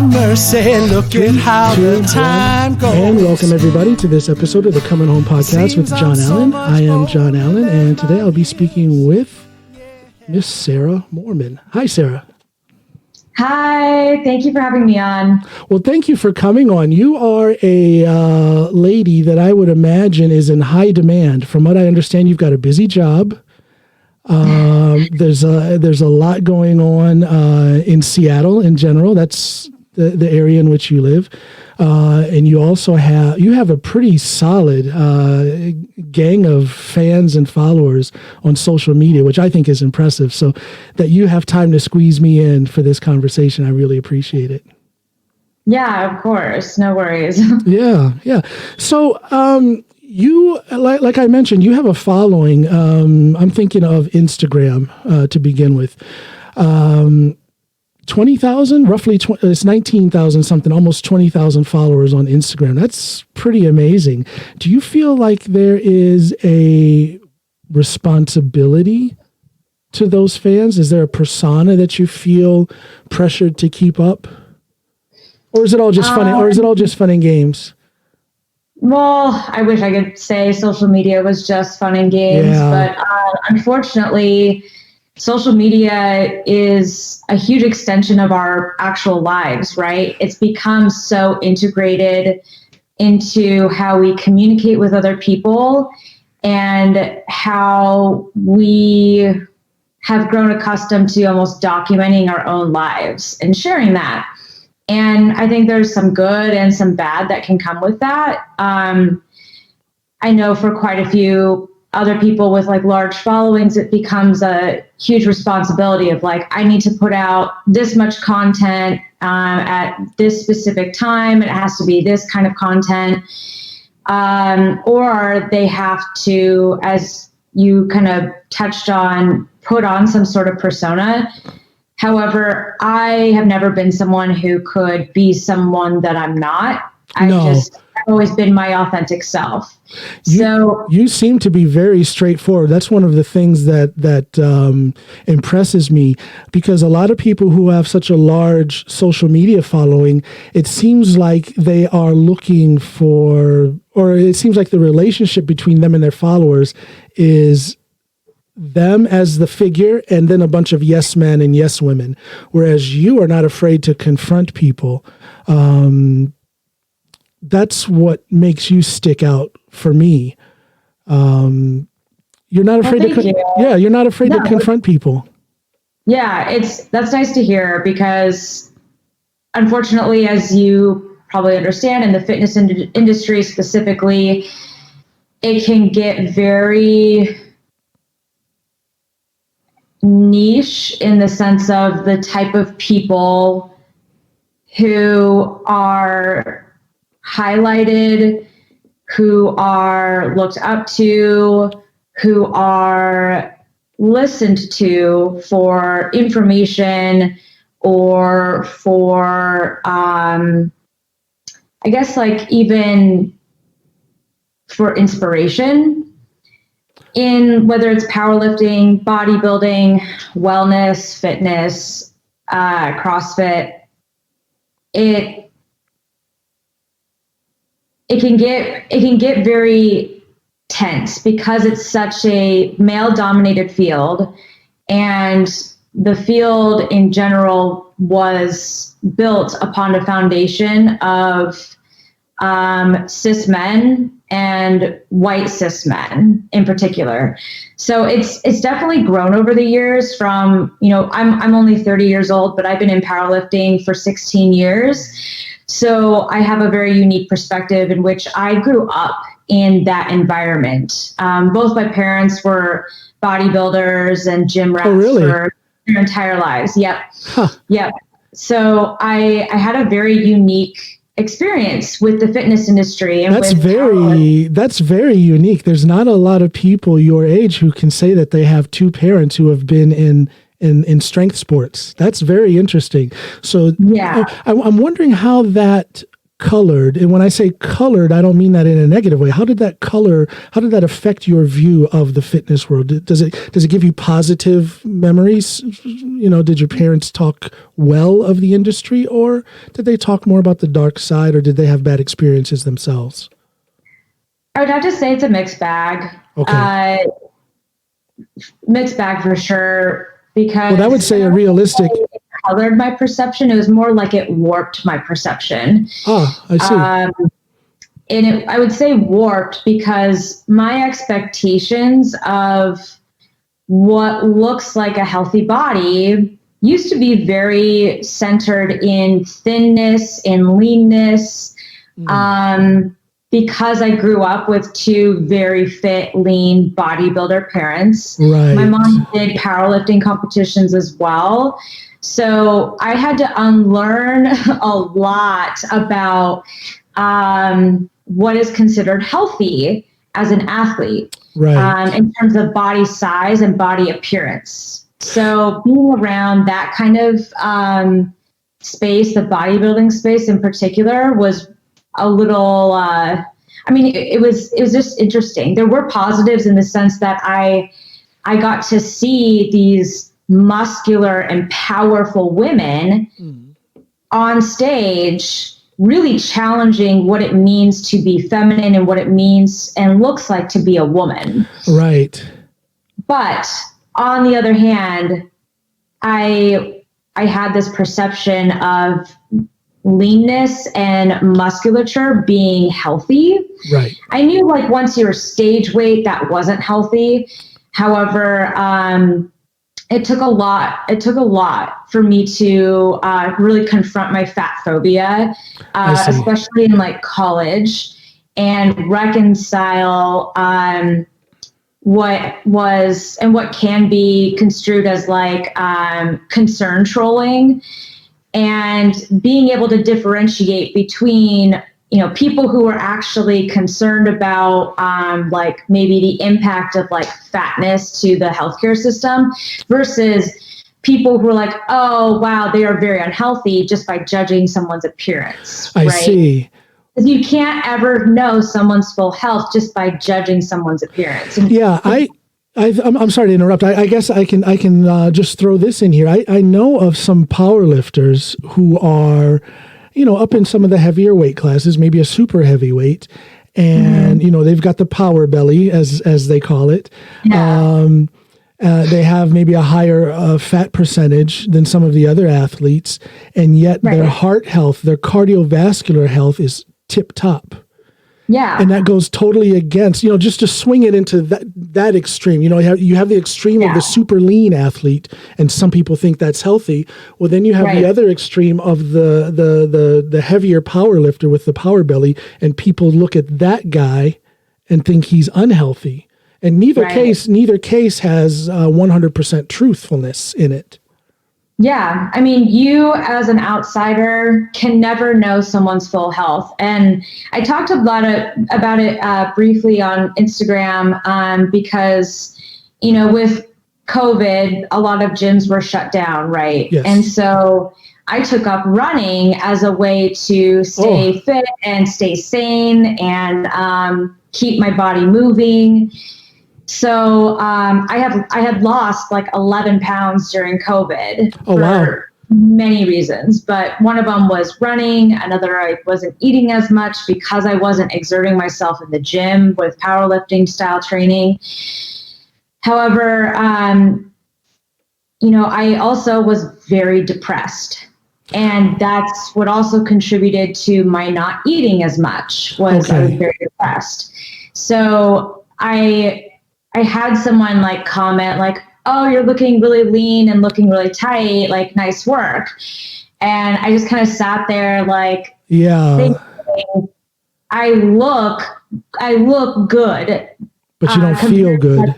have mercy. Look at how the time goes. And welcome everybody to this episode of the Coming Home Podcast with John Allen. I am John Allen, and today I'll be speaking with Miss Sarah Moorman. Hi, Sarah. Hi, thank you for having me on. Well, thank you for coming on. You are a lady that I would imagine is in high demand. From what I understand, you've got a busy job. There's a lot going on in Seattle in general. That's the area in which you live, and you also have a pretty solid gang of fans and followers on social media, which I think is impressive. So that you have time to squeeze me in for this conversation, I really appreciate it. Yeah, of course, no worries. Yeah. So you, like I mentioned, you have a following. I'm thinking of Instagram to begin with. 20,000, roughly, it's 19,000 something, almost 20,000 followers on Instagram. That's pretty amazing. Do you feel like there is a responsibility to those fans? Is there a persona that you feel pressured to keep up? Or is it all just fun? Or is it all just fun and games? Well, I wish I could say social media was just fun and games, but unfortunately, social media is a huge extension of our actual lives, right? It's become so integrated into how we communicate with other people and how we have grown accustomed to almost documenting our own lives and sharing that. And I think there's some good and some bad that can come with that. I know for quite a few other people with like large followings, it becomes a huge responsibility of like, I need to put out this much content at this specific time. It has to be this kind of content. Or they have to, as you kind of touched on, put on some sort of persona. However, I have never been someone who could be someone that I'm not. I've always been my authentic self. You seem to be very straightforward. That's one of the things that impresses me, because a lot of people who have such a large social media following, it seems like they are looking for, or it seems like the relationship between them and their followers is them as the figure and then a bunch of yes men and yes women, whereas you are not afraid to confront people. That's what makes you stick out for me. You're not afraid you're not afraid to confront people. Yeah, that's nice to hear, because unfortunately, as you probably understand, in the fitness industry specifically, it can get very niche in the sense of the type of people who are highlighted, who are looked up to, who are listened to for information or for, I guess, like even for inspiration in whether it's powerlifting, bodybuilding, wellness, fitness, CrossFit. It can get very tense because it's such a male-dominated field, and the field in general was built upon a foundation of cis men and white cis men in particular. So it's definitely grown over the years from, I'm only 30 years old, but I've been in powerlifting for 16 years. So I have a very unique perspective in which I grew up in that environment. Both my parents were bodybuilders and gym rats for their entire lives. Yep. Huh. Yep. So I had a very unique experience with the fitness industry. And that's very unique. There's not a lot of people your age who can say that they have two parents who have been in strength sports. That's very interesting. So yeah, I'm wondering how that colored. And when I say colored, I don't mean that in a negative way. How did that affect your view of the fitness world? Does it give you positive memories? Did your parents talk well of the industry, or did they talk more about the dark side, or did they have bad experiences themselves? I would have to say it's a mixed bag. Okay. Mixed bag for sure, because well, I would say a realistic it colored my perception. It was more like it warped my perception. I see. And I would say warped because my expectations of what looks like a healthy body used to be very centered in thinness and leanness. Because I grew up with two very fit, lean bodybuilder parents. Right. My mom did powerlifting competitions as well. So I had to unlearn a lot about what is considered healthy as an athlete, right. In terms of body size and body appearance. So being around that kind of space, the bodybuilding space in particular, was a little, it was just interesting. There were positives in the sense that I got to see these muscular and powerful women on stage, really challenging what it means to be feminine and what it means and looks like to be a woman. Right. But on the other hand, I had this perception of leanness and musculature being healthy. Right. I knew like once you were stage weight, that wasn't healthy. However, it took a lot for me to really confront my fat phobia, especially in like college, and reconcile what was and what can be construed as like concern trolling, and being able to differentiate between people who are actually concerned about like maybe the impact of like fatness to the healthcare system versus people who are like, oh, wow, they are very unhealthy just by judging someone's appearance. I see. Because you can't ever know someone's full health just by judging someone's appearance. Yeah, I'm sorry to interrupt. I guess I can just throw this in here. I know of some powerlifters who are, up in some of the heavier weight classes, maybe a super heavyweight, and they've got the power belly as they call it. Yeah. They have maybe a higher fat percentage than some of the other athletes, and yet their heart health, their cardiovascular health is tip top. Yeah. And that goes totally against, just to swing it into that extreme. You have the extreme of the super lean athlete, and some people think that's healthy. Well, then you have the other extreme of the heavier power lifter with the power belly, and people look at that guy and think he's unhealthy. And neither case has 100% truthfulness in it. Yeah. I mean, you as an outsider can never know someone's full health. And I talked a lot about it briefly on Instagram because, with COVID, a lot of gyms were shut down, right? Yes. And so I took up running as a way to stay fit and stay sane and keep my body moving. So I had lost like 11 pounds during COVID for many reasons, but one of them was running. Another, I wasn't eating as much because I wasn't exerting myself in the gym with powerlifting style training. However, I also was very depressed, and that's what also contributed to my not eating as much. I was very depressed. So I had someone like comment like, oh, you're looking really lean and looking really tight, like nice work. And I just kind of sat there like, thinking, I look good. But you don't feel good.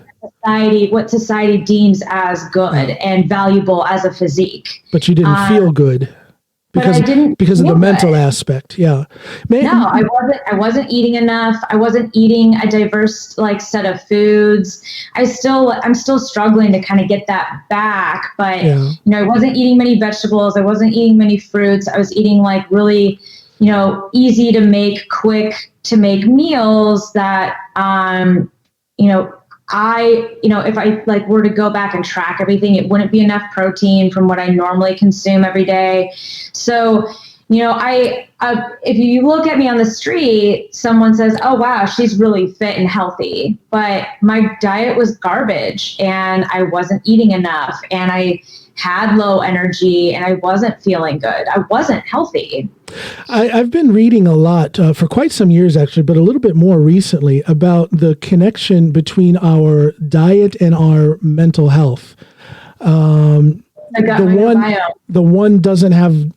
What society deems as good and valuable as a physique. But you didn't feel good. Because of the mental aspect, No, I wasn't eating enough. I wasn't eating a diverse set of foods. I'm still struggling to kind of get that back. But I wasn't eating many vegetables. I wasn't eating many fruits. I was eating really easy to make, quick to make meals that, if I were to go back and track everything, it wouldn't be enough protein from what I normally consume every day. So, if you look at me on the street, someone says, "Oh, wow, she's really fit and healthy," but my diet was garbage and I wasn't eating enough and I had low energy and I wasn't feeling good. I wasn't healthy. I've been reading a lot for quite some years, actually, but a little bit more recently about the connection between our diet and our mental health. The one doesn't have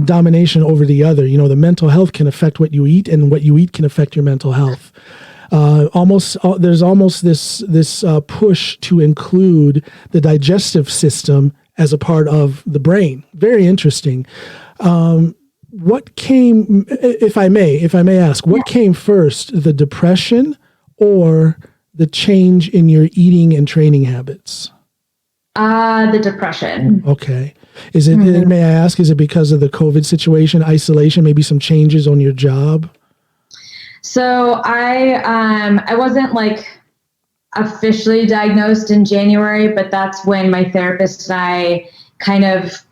domination over the other. The mental health can affect what you eat, and what you eat can affect your mental health. There's almost this push to include the digestive system as a part of the brain. Very interesting. What came, if I may ask, what came first, the depression or the change in your eating and training habits? The depression. Okay. Is it, may I ask, is it because of the COVID situation, isolation, maybe some changes on your job? So I wasn't officially diagnosed in January, but that's when my therapist and I kind of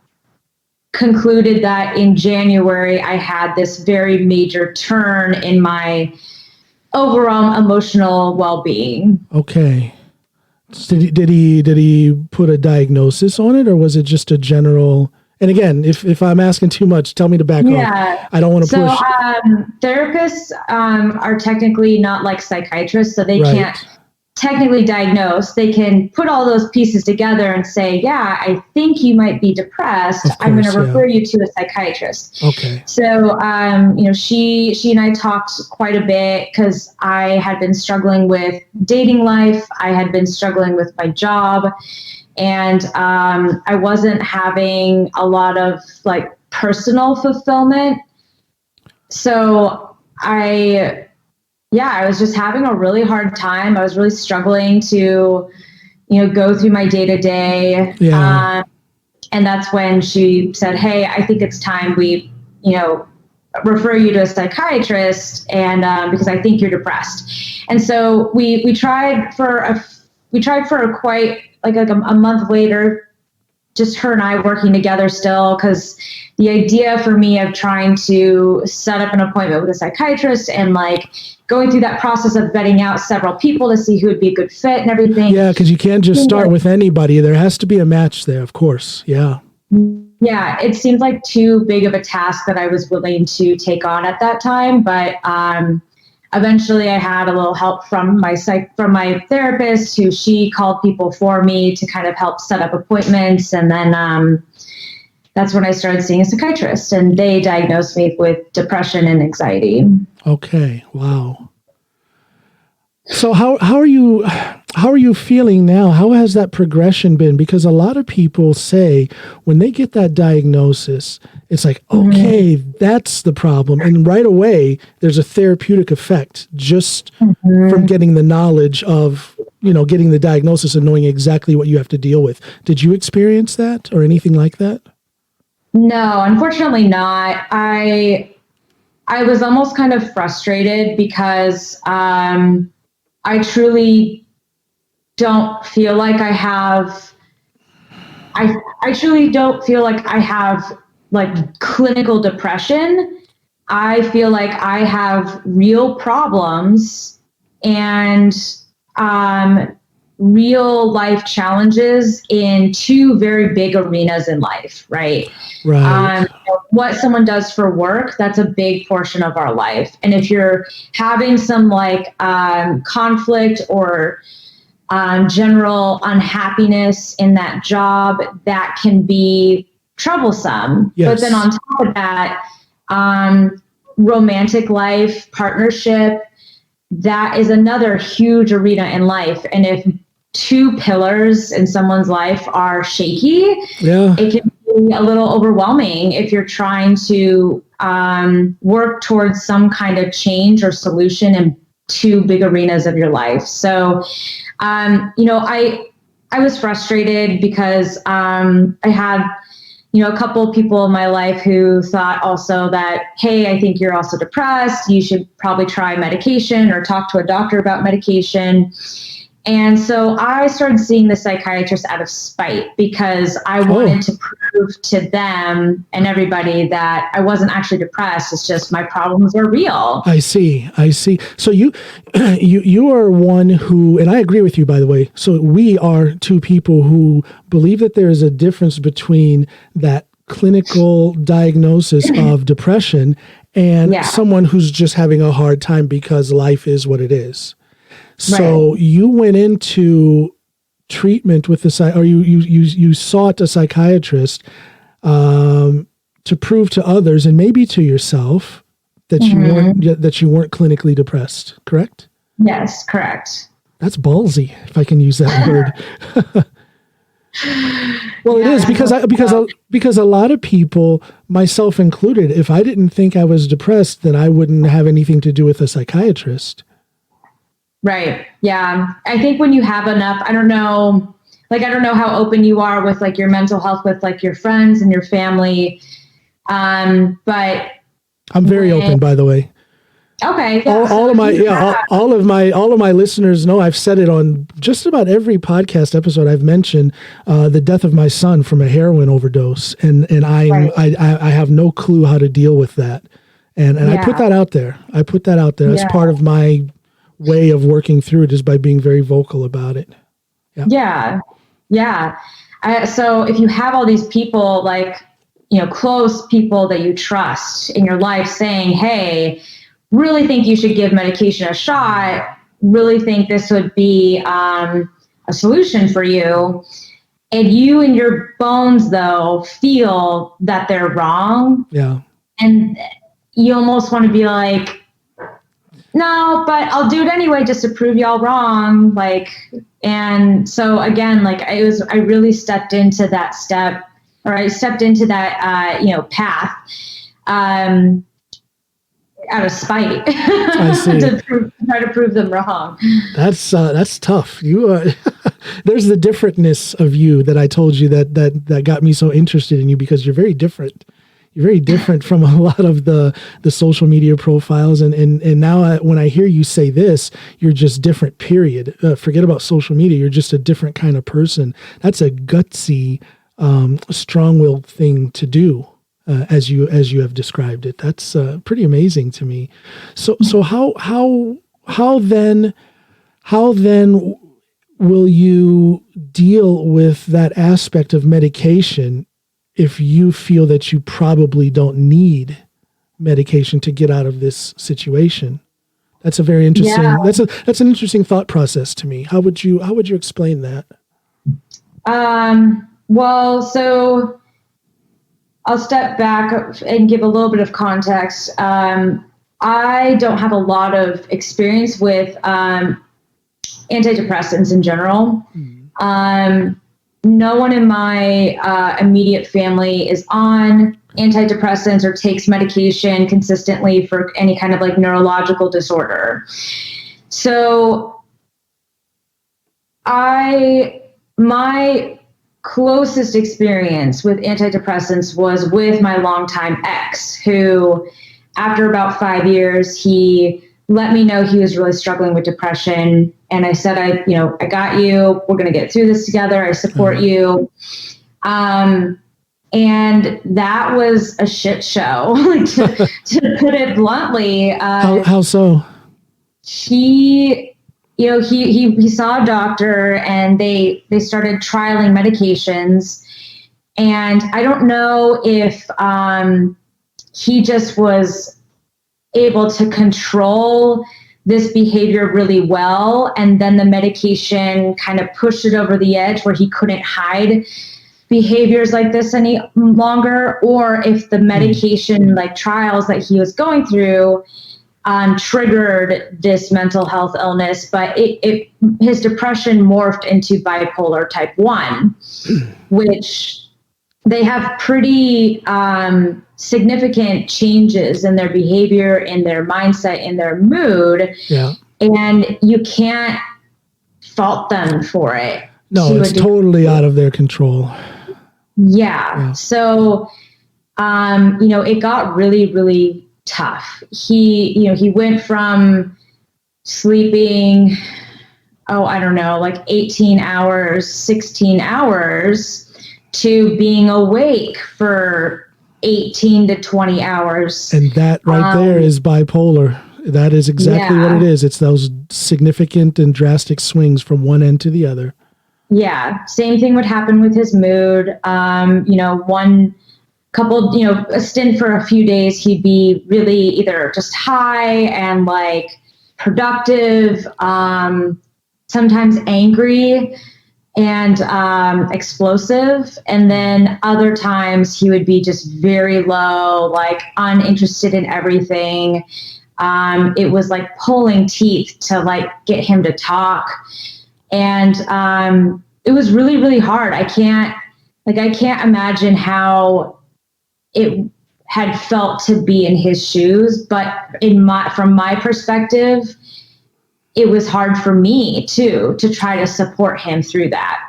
concluded that in January I had this very major turn in my overall emotional well-being. Okay. Did he put a diagnosis on it, or was it just a general? And again, if I'm asking too much, tell me to back off. I don't want to push. Therapists are technically not like psychiatrists, so they can't technically diagnose. They can put all those pieces together and say, yeah, I think you might be depressed. I'm going to refer you to a psychiatrist. Okay. So, she and I talked quite a bit because I had been struggling with dating life. I had been struggling with my job, and I wasn't having a lot of personal fulfillment. So I was just having a really hard time. I was really struggling to, go through my day to day. And that's when she said, "Hey, I think it's time we, refer you to a psychiatrist, and because I think you're depressed." And so we tried for a month later, just her and I working together still, because the idea for me of trying to set up an appointment with a psychiatrist and going through that process of vetting out several people to see who would be a good fit and everything. Yeah, because you can't just start with anybody. There has to be a match there, of course. Yeah. Yeah, it seemed like too big of a task that I was willing to take on at that time. But eventually I had a little help from my therapist, who she called people for me to kind of help set up appointments. And then that's when I started seeing a psychiatrist, and they diagnosed me with depression and anxiety. Okay. Wow. So how are you feeling now? How has that progression been? Because a lot of people say when they get that diagnosis, it's like, okay, that's the problem. And right away, there's a therapeutic effect just from getting the knowledge of, getting the diagnosis and knowing exactly what you have to deal with. Did you experience that or anything like that? No, unfortunately not. I was almost kind of frustrated because I truly don't feel like I have. I truly don't feel like I have clinical depression. I feel like I have real problems and real life challenges in two very big arenas in life, right? Right. What someone does for work, that's a big portion of our life. And if you're having some conflict or general unhappiness in that job, that can be troublesome. Yes. But then on top of that, romantic life, partnership, that is another huge arena in life. And if two pillars in someone's life are shaky, it can be a little overwhelming if you're trying to work towards some kind of change or solution in two big arenas of your life. So, I was frustrated because I had a couple of people in my life who thought also that, hey, I think you're also depressed. You should probably try medication or talk to a doctor about medication. And so I started seeing the psychiatrist out of spite because I wanted to prove to them and everybody that I wasn't actually depressed. It's just my problems are real. I see. So you are one who, and I agree with you, by the way. So we are two people who believe that there is a difference between that clinical diagnosis of depression and someone who's just having a hard time because life is what it is. So you went into treatment with you sought a psychiatrist to prove to others and maybe to yourself that you weren't clinically depressed, correct? Yes, correct. That's ballsy, if I can use that word. Well, it is because a lot of people, myself included, if I didn't think I was depressed, then I wouldn't have anything to do with a psychiatrist. Right. Yeah. I think when you have enough, I don't know how open you are with like your mental health with like your friends and your family. But I'm very open, by the way. Okay. Yeah. All of my listeners know I've said it on just about every podcast episode. I've mentioned the death of my son from a heroin overdose, and I have no clue how to deal with that, and I put that out there. That's part of my way of working through it, is by being very vocal about it. Yeah. So if you have all these people, like, close people that you trust in your life saying, hey, really think you should give medication a shot, really think this would be a solution for you, and you in your bones, though, feel that they're wrong. Yeah. And you almost want to be like, no, but I'll do it anyway just to prove y'all wrong. And so again, I really stepped into that path out of spite. I see. to try to prove them wrong. That's tough. You are there's the differentness of you that I told you that got me so interested in you, because you're very different. You're very different from a lot of the social media profiles. And now when I hear you say this, you're just different, period. Forget about social media. You're just a different kind of person. That's a gutsy, strong-willed thing to do, as you have described it. That's pretty amazing to me. So how then will you deal with that aspect of medication if you feel that you probably don't need medication to get out of this situation? That's a very interesting, that's an interesting thought process to me. How would you explain that? Well, so I'll step back and give a little bit of context. I don't have a lot of experience with antidepressants in general. No one in my immediate family is on antidepressants or takes medication consistently for any kind of neurological disorder. So my closest experience with antidepressants was with my longtime ex, who after about 5 years, he let me know he was really struggling with depression. And I said, I got you. We're going to get through this together. I support you. And that was a shit show, to put it bluntly. How so? He saw a doctor, and they started trialing medications. And I don't know if he just was able to control this behavior really well, and then the medication kind of pushed it over the edge where he couldn't hide behaviors like this any longer, or if the medication trials that he was going through triggered this mental health illness, but his depression morphed into bipolar type 1, which they have pretty significant changes in their behavior, in their mindset, in their mood. Yeah. And you can't fault them for it. No, it's totally out of their control. Yeah. So, it got really, really tough. He went from sleeping, I don't know, like 18 hours, 16 hours to being awake for 18 to 20 hours. And that right there is bipolar. That is exactly what it is. It's those significant and drastic swings from one end to the other. Yeah. Same thing would happen with his mood. A stint for a few days, he'd be really either just high and like productive, sometimes angry and explosive. And then other times he would be just very low, like uninterested in everything. It was like pulling teeth to like get him to talk. And it was really, really hard. I can't imagine how it had felt to be in his shoes, but from my perspective, it was hard for me too, to try to support him through that.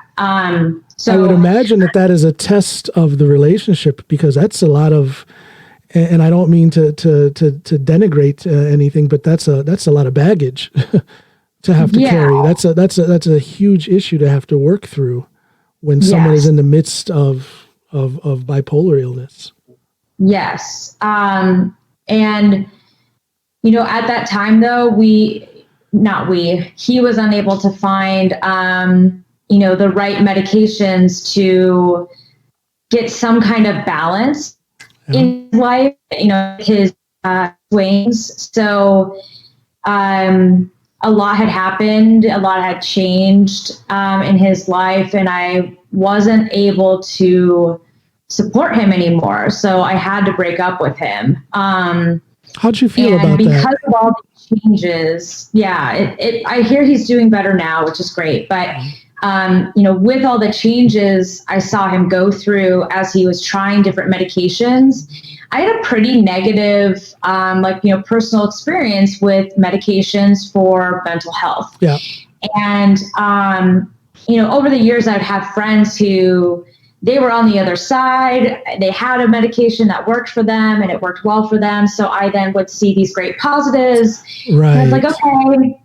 So I would imagine that is a test of the relationship, because that's a lot of, and I don't mean to denigrate anything, but that's a lot of baggage to have to carry. That's a huge issue to have to work through when someone is in the midst of bipolar illness. Yes. And, at that time though, he was unable to find, the right medications to get some kind of balance in his life, his swings. So, a lot had happened, a lot had changed, in his life, and I wasn't able to support him anymore. So I had to break up with him. How'd you feel about that? Because of all the changes, I hear he's doing better now, which is great. But, with all the changes I saw him go through as he was trying different medications, I had a pretty negative, personal experience with medications for mental health. Yeah. And, over the years, I'd have friends who, they were on the other side. They had a medication that worked for them and it worked well for them. So I then would see these great positives. Right. And I was like, okay.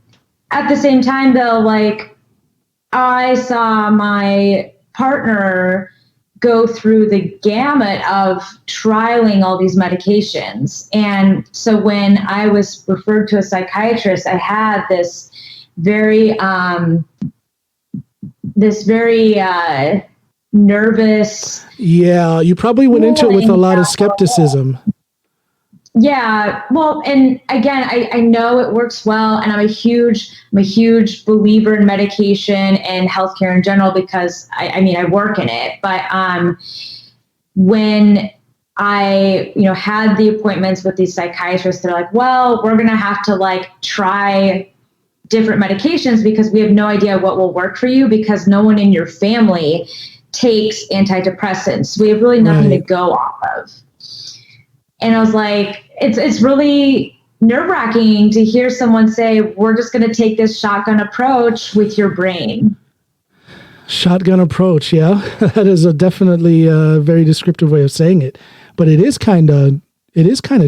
At the same time though, like I saw my partner go through the gamut of trialing all these medications. And so when I was referred to a psychiatrist, I had this very nervous. Yeah, you probably went into it with a lot of skepticism. Yeah, well, and again, I know it works well, and I'm a huge believer in medication and healthcare in general, because I work in it. But when I had the appointments with these psychiatrists, they're like, well, we're gonna have to like try different medications because we have no idea what will work for you, because no one in your family takes antidepressants. We have really nothing to go off of. And I was like, it's really nerve-wracking to hear someone say, we're just going to take this shotgun approach with your brain. Shotgun approach, yeah. That is definitely a very descriptive way of saying it. But it is kind of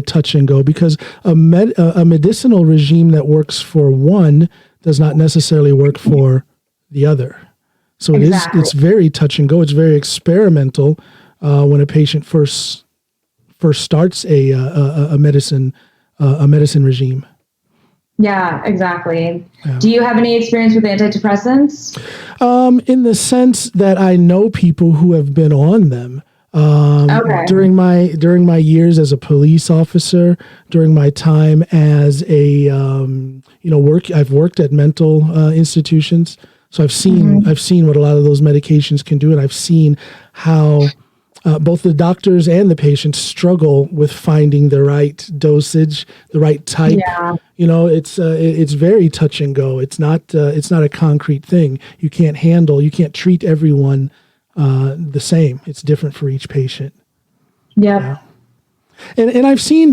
touch and go, because a medicinal regime that works for one does not necessarily work for the other. So it's very touch and go. It's very experimental when a patient first starts a medicine regime. Yeah, exactly. Yeah. Do you have any experience with antidepressants? In the sense that I know people who have been on them. During my years as a police officer, during my time as a I've worked at mental institutions. So I've seen what a lot of those medications can do, and I've seen how both the doctors and the patients struggle with finding the right dosage, the right type. Yeah. It's very touch and go. It's not a concrete thing. You can't treat everyone the same. It's different for each patient. Yeah. And I've seen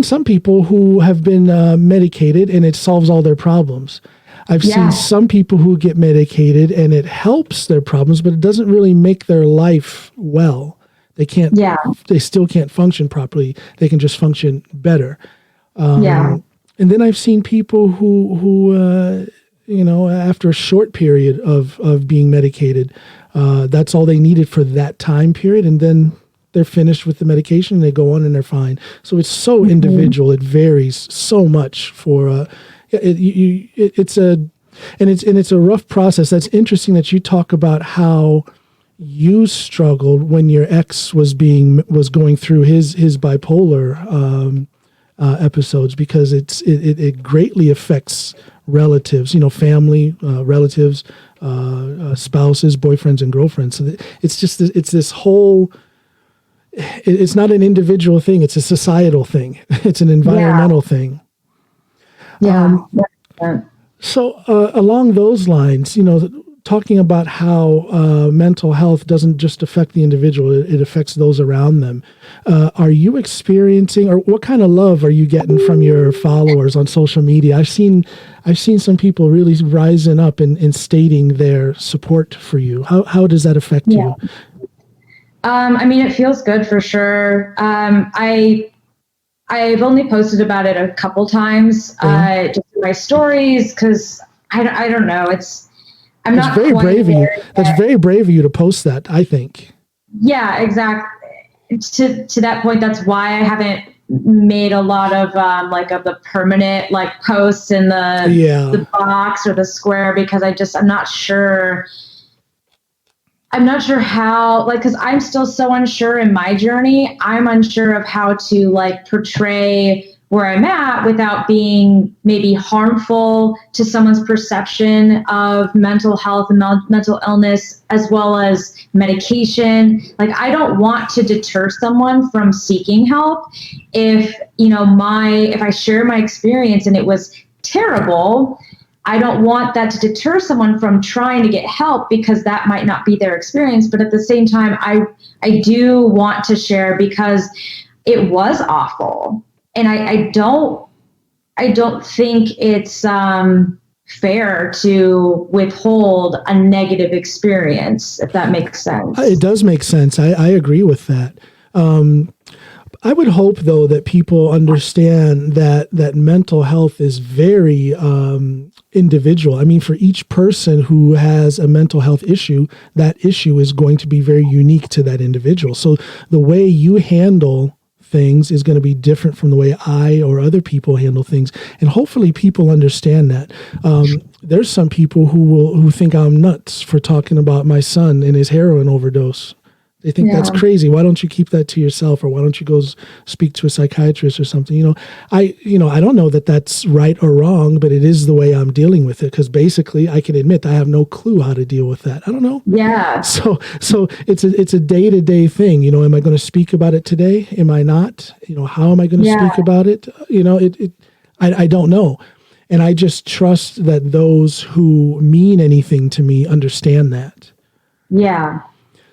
some people who have been medicated and it solves all their problems. I've Yeah. seen some people who get medicated and it helps their problems, but it doesn't really make their life well. They can't, Yeah. they still can't function properly. They can just function better. Yeah. And then I've seen people who after a short period of being medicated, that's all they needed for that time period. And then they're finished with the medication and they go on and they're fine. So it's so individual. It varies so much for, it's a rough process. That's interesting that you talk about how you struggled when your ex was going through his bipolar, episodes, because it greatly affects relatives, family, relatives, spouses, boyfriends and girlfriends. So it's this whole, it's not an individual thing. It's a societal thing. It's an environmental thing. Yeah. So along those lines, talking about how mental health doesn't just affect the individual, it affects those around them. Are you experiencing, or what kind of love are you getting from your followers on social media? I've seen some people really rising up and stating their support for you. How does that affect you? It feels good for sure. I've only posted about it a couple times, just in my stories, because I don't know. I'm not very brave of you. there That's very brave of you to post that, I think. Yeah, exactly. To that point, that's why I haven't made a lot of of the permanent posts in the box or the square, because I'm not sure. I'm not sure how, because I'm still so unsure in my journey. I'm unsure of how to portray where I'm at without being maybe harmful to someone's perception of mental health and mental illness, as well as medication. I don't want to deter someone from seeking help. If I share my experience and it was terrible, I don't want that to deter someone from trying to get help, because that might not be their experience. But at the same time, I do want to share, because it was awful. And I don't think it's fair to withhold a negative experience, if that makes sense. It does make sense. I agree with that. I would hope, though, that people understand that mental health is very individual. I mean, for each person who has a mental health issue, that issue is going to be very unique to that individual. So the way you handle things is going to be different from the way I or other people handle things. And hopefully people understand that. There's some people who think I'm nuts for talking about my son and his heroin overdose. They think that's crazy. Why don't you keep that to yourself, or why don't you go speak to a psychiatrist or something? I don't know that that's right or wrong, but it is the way I'm dealing with it, because basically I can admit I have no clue how to deal with that. I don't know. Yeah. So it's a day-to-day thing. Am I going to speak about it today? Am I not? How am I going to speak about it? I don't know. And I just trust that those who mean anything to me understand that. Yeah.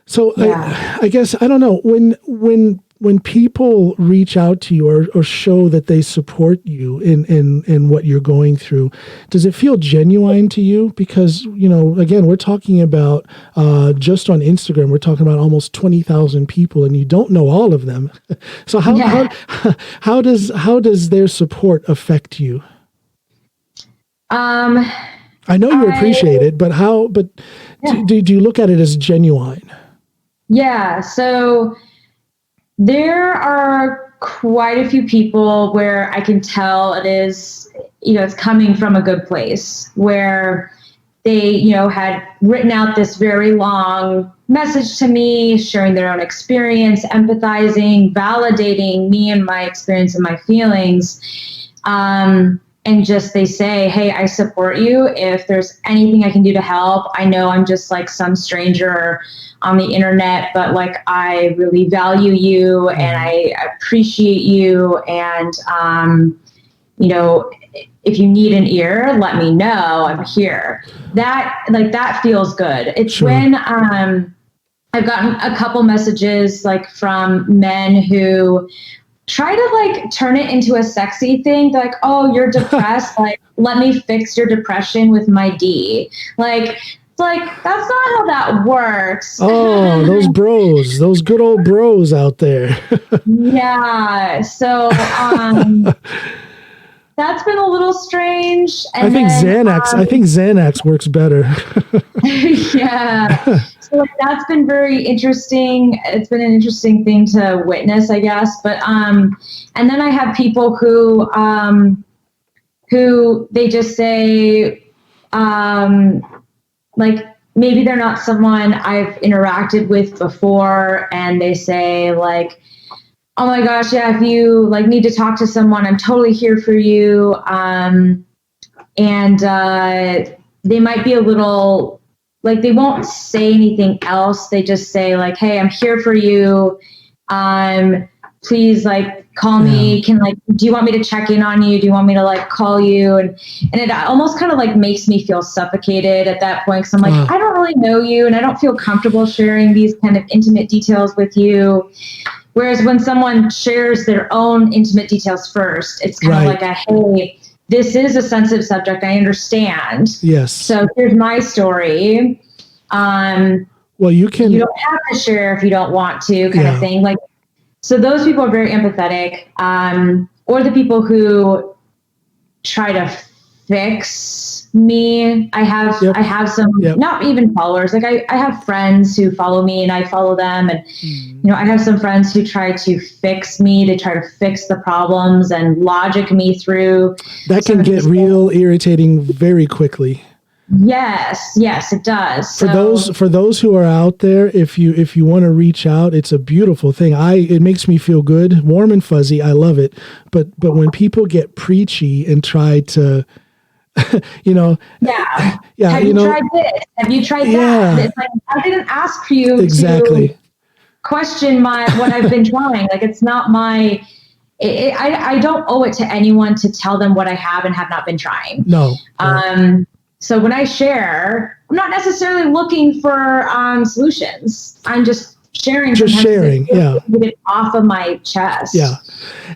So I guess, I don't know, when people reach out to you or show that they support you in what you're going through, does it feel genuine to you? Because, again, we're talking about, just on Instagram, we're talking about almost 20,000 people, and you don't know all of them. So how does their support affect you? I know you appreciate it, but do you look at it as genuine? Yeah, so there are quite a few people where I can tell it is, it's coming from a good place, where they, had written out this very long message to me, sharing their own experience, empathizing, validating me and my experience and my feelings. And just, they say, hey, I support you. If there's anything I can do to help, I know I'm just some stranger on the internet, but I really value you and I appreciate you. And, if you need an ear, let me know. I'm here. That feels good. It's sure. When I've gotten a couple messages from men who try to like turn it into a sexy thing. Like, oh, you're depressed. Like, let me fix your depression with my D. Like, it's like, that's not how that works. Oh, those bros, those good old bros out there. Yeah. So, that's been a little strange. And I think Xanax works better. Yeah. So like, that's been very interesting. It's been an interesting thing to witness, I guess. But and then I have people who they just say like maybe they're not someone I've interacted with before, and they say like, oh my gosh, yeah, if you like need to talk to someone, I'm totally here for you. And they might be a little like, they won't say anything else. They just say like, hey, I'm here for you. Please like call me. Do you want me to check in on you? Do you want me to like call you? And it almost kind of like makes me feel suffocated at that point. Cause I'm like, I don't really know you and I don't feel comfortable sharing these kind of intimate details with you. Whereas when someone shares their own intimate details first, it's kind of like a, hey, this is a sensitive subject. I understand. Yes. So here's my story. Well, you don't have to share if you don't want to, kind of thing. Like, so those people are very empathetic. Or the people who try to fix me. I have some, not even followers. Like I have friends who follow me and I follow them. And, I have some friends who try to fix me. They try to fix the problems and logic me through. That can get real irritating very quickly. Yes, it does. For those who are out there, if you want to reach out, it's a beautiful thing. It makes me feel good, warm and fuzzy. I love it. But when people get preachy and try to, Have you tried this? Have you tried that? It's like, I didn't ask for you to question what I've been trying. Like, it's not my. I don't owe it to anyone to tell them what I have and have not been trying. No. So when I share, I'm not necessarily looking for solutions. I'm just sharing. Get it off of my chest. Yeah.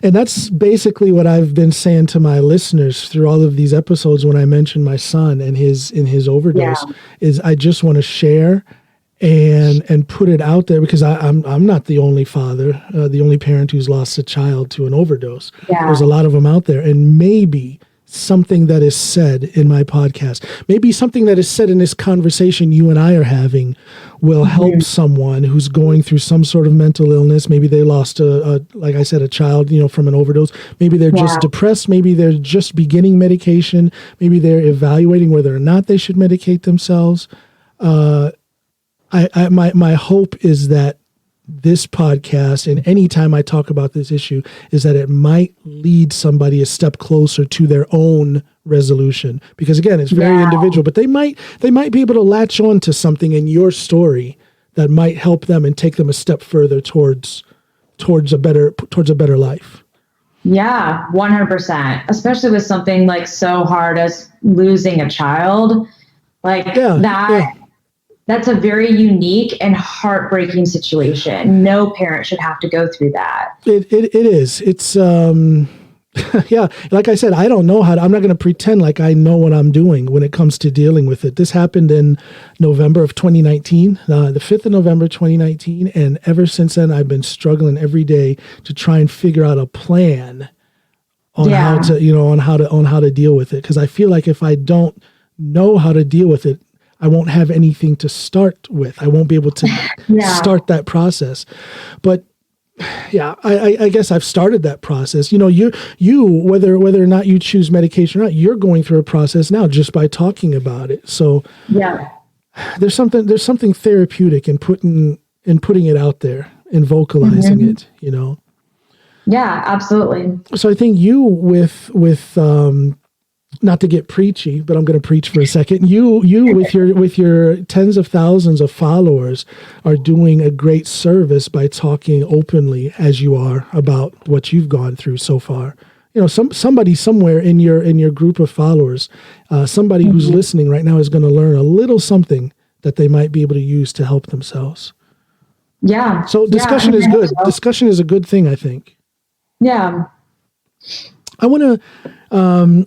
And that's basically what I've been saying to my listeners through all of these episodes when I mentioned my son and his overdose is I just want to share and put it out there because I'm not the only father, the only parent who's lost a child to an overdose. Yeah. There's a lot of them out there, and maybe something that is said in my podcast, maybe something that is said in this conversation you and I are having will help someone who's going through some sort of mental illness. Maybe they lost like I said, a child, from an overdose. Maybe they're just depressed. Maybe they're just beginning medication. Maybe they're evaluating whether or not they should medicate themselves. My hope is that this podcast and anytime I talk about this issue is that it might lead somebody a step closer to their own resolution. Because again, it's very individual, but they might be able to latch on to something in your story that might help them and take them a step further towards a better life. Yeah, 100%. Especially with something like so hard as losing a child. Like that's a very unique and heartbreaking situation. No parent should have to go through that. It is. It's, like I said, I don't know I'm not going to pretend like I know what I'm doing when it comes to dealing with it. This happened in November of 2019, the 5th of November, 2019. And ever since then, I've been struggling every day to try and figure out a plan on how to deal with it. Cause I feel like if I don't know how to deal with it, I won't have anything to start with. I won't be able to start that process. But I guess I've started that process. You whether or not you choose medication or not, you're going through a process now just by talking about it. So there's something therapeutic in putting it out there and vocalizing it, Yeah, absolutely. So I think you with not to get preachy, but I'm going to preach for a second. You with your tens of thousands of followers are doing a great service by talking openly as you are about what you've gone through so far. Somebody somewhere in your group of followers, somebody who's listening right now is going to learn a little something that they might be able to use to help themselves. Yeah. So discussion is good. Discussion is a good thing, I think. Yeah. I want to,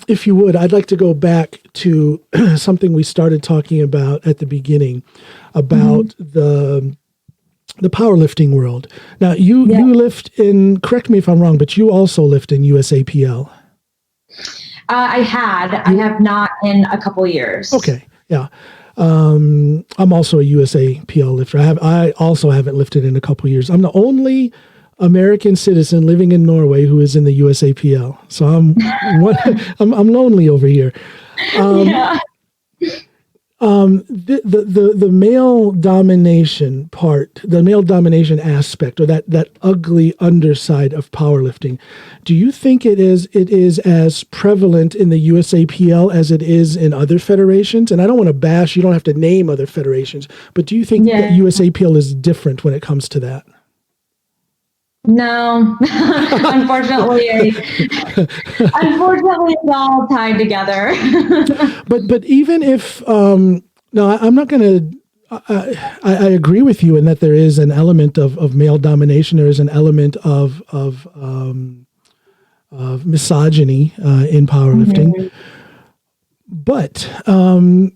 if you would, I'd like to go back to something we started talking about at the beginning about the powerlifting world. Now, you lift in, correct me if I'm wrong, but you also lift in USAPL. I have not in a couple years. Okay. Yeah. I'm also a USAPL lifter. I also haven't lifted in a couple years. I'm the only American citizen living in Norway who is in the USAPL. So I'm lonely over here. Yeah. The male domination part, the male domination aspect, or that ugly underside of powerlifting, do you think it is as prevalent in the USAPL as it is in other federations? And I don't want to bash, you don't have to name other federations, but do you think that USAPL is different when it comes to that? No, unfortunately, it's all tied together. But even if, no, I'm not going to, I agree with you in that there is an element of male domination. There is an element of misogyny in powerlifting. Mm-hmm. But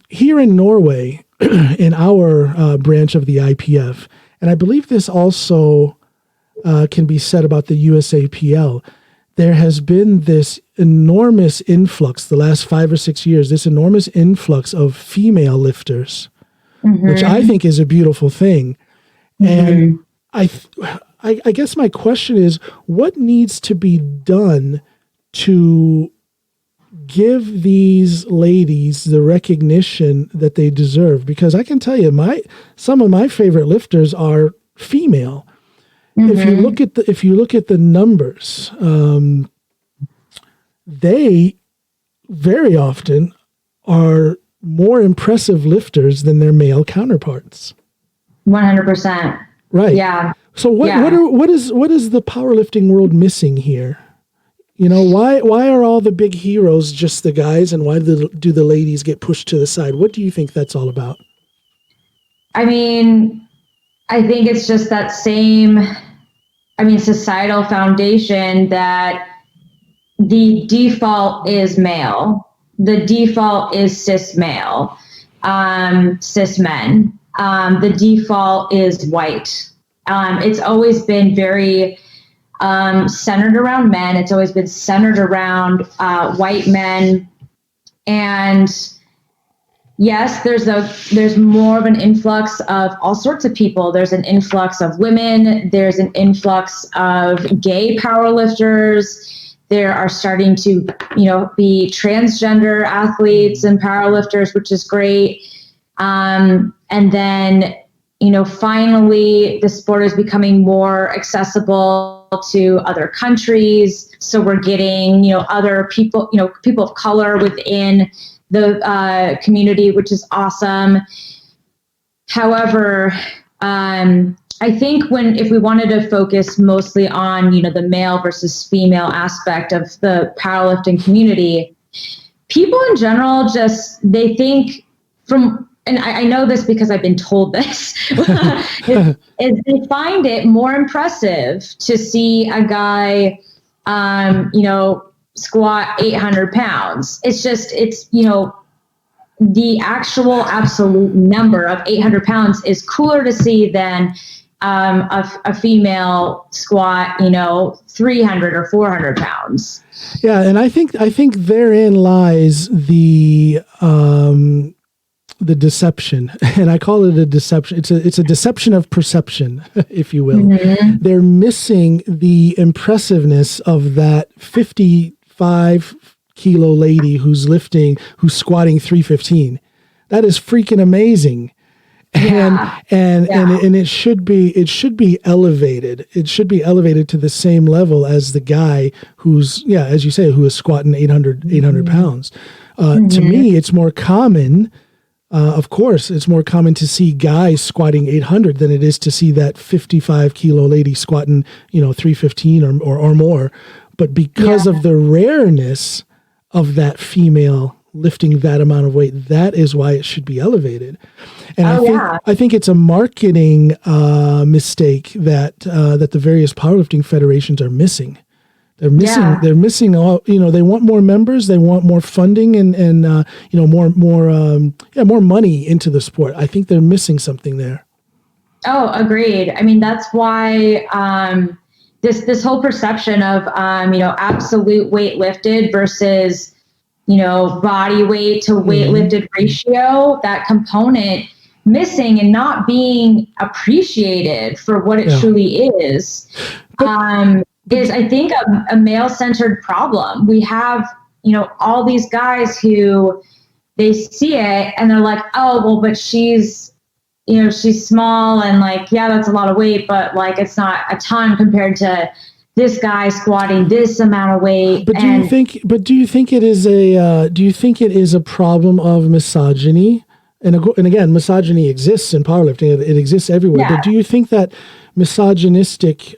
here in Norway, in our branch of the IPF, and I believe this also can be said about the USAPL, there has been this enormous influx the last 5 or 6 years, this enormous influx of female lifters, which I think is a beautiful thing. And I guess my question is, what needs to be done to give these ladies the recognition that they deserve? Because I can tell you, some of my favorite lifters are female. If you look at the numbers, they very often are more impressive lifters than their male counterparts. 100%. Right. Yeah. So what is the powerlifting world missing here? You know, why are all the big heroes just the guys, and why do the ladies get pushed to the side? What do you think that's all about? I mean, I think it's just that same, societal foundation that the default is male. The default is cis male, cis men. The default is white. It's always been very centered around men. It's always been centered around white men. And yes, there's more of an influx of all sorts of people. There's an influx of women. There's an influx of gay powerlifters. There are starting to, be transgender athletes and powerlifters, which is great. And then, finally, the sport is becoming more accessible to other countries. So we're getting, other people, people of color within the community, which is awesome. However, I think if we wanted to focus mostly on, the male versus female aspect of the powerlifting community, people in general they think and I know this because I've been told this, is they find it more impressive to see a guy, squat 800 pounds. It's the actual absolute number of 800 pounds is cooler to see than a female squat, 300 or 400 pounds. Yeah. And I think therein lies the deception, and I call it a deception. It's a deception of perception, if you will. Mm-hmm. They're missing the impressiveness of that 55 kilo lady who's squatting 315. That is freaking amazing. And it should be elevated. It should be elevated to the same level as the guy who's, as you say, who is squatting 800 pounds. To me, it's more common. Of course, it's more common to see guys squatting 800 than it is to see that 55 kilo lady squatting, 315 or more. But because of the rareness of that female lifting that amount of weight, that is why it should be elevated. And I think it's a marketing mistake that the various powerlifting federations are missing. They're missing all, they want more members, they want more funding and more money into the sport. I think they're missing something there. Oh, agreed. I mean, that's why this whole perception of absolute weight lifted versus body weight to weight lifted ratio, that component missing and not being appreciated for what it truly is I think a male centered problem. We have all these guys who they see it and they're like, oh well, but she's small and like, yeah, that's a lot of weight, but like it's not a ton compared to this guy squatting this amount of weight. But do you think it is a problem of misogyny? And again, misogyny exists in powerlifting. It exists everywhere. Yeah. But do you think that misogynistic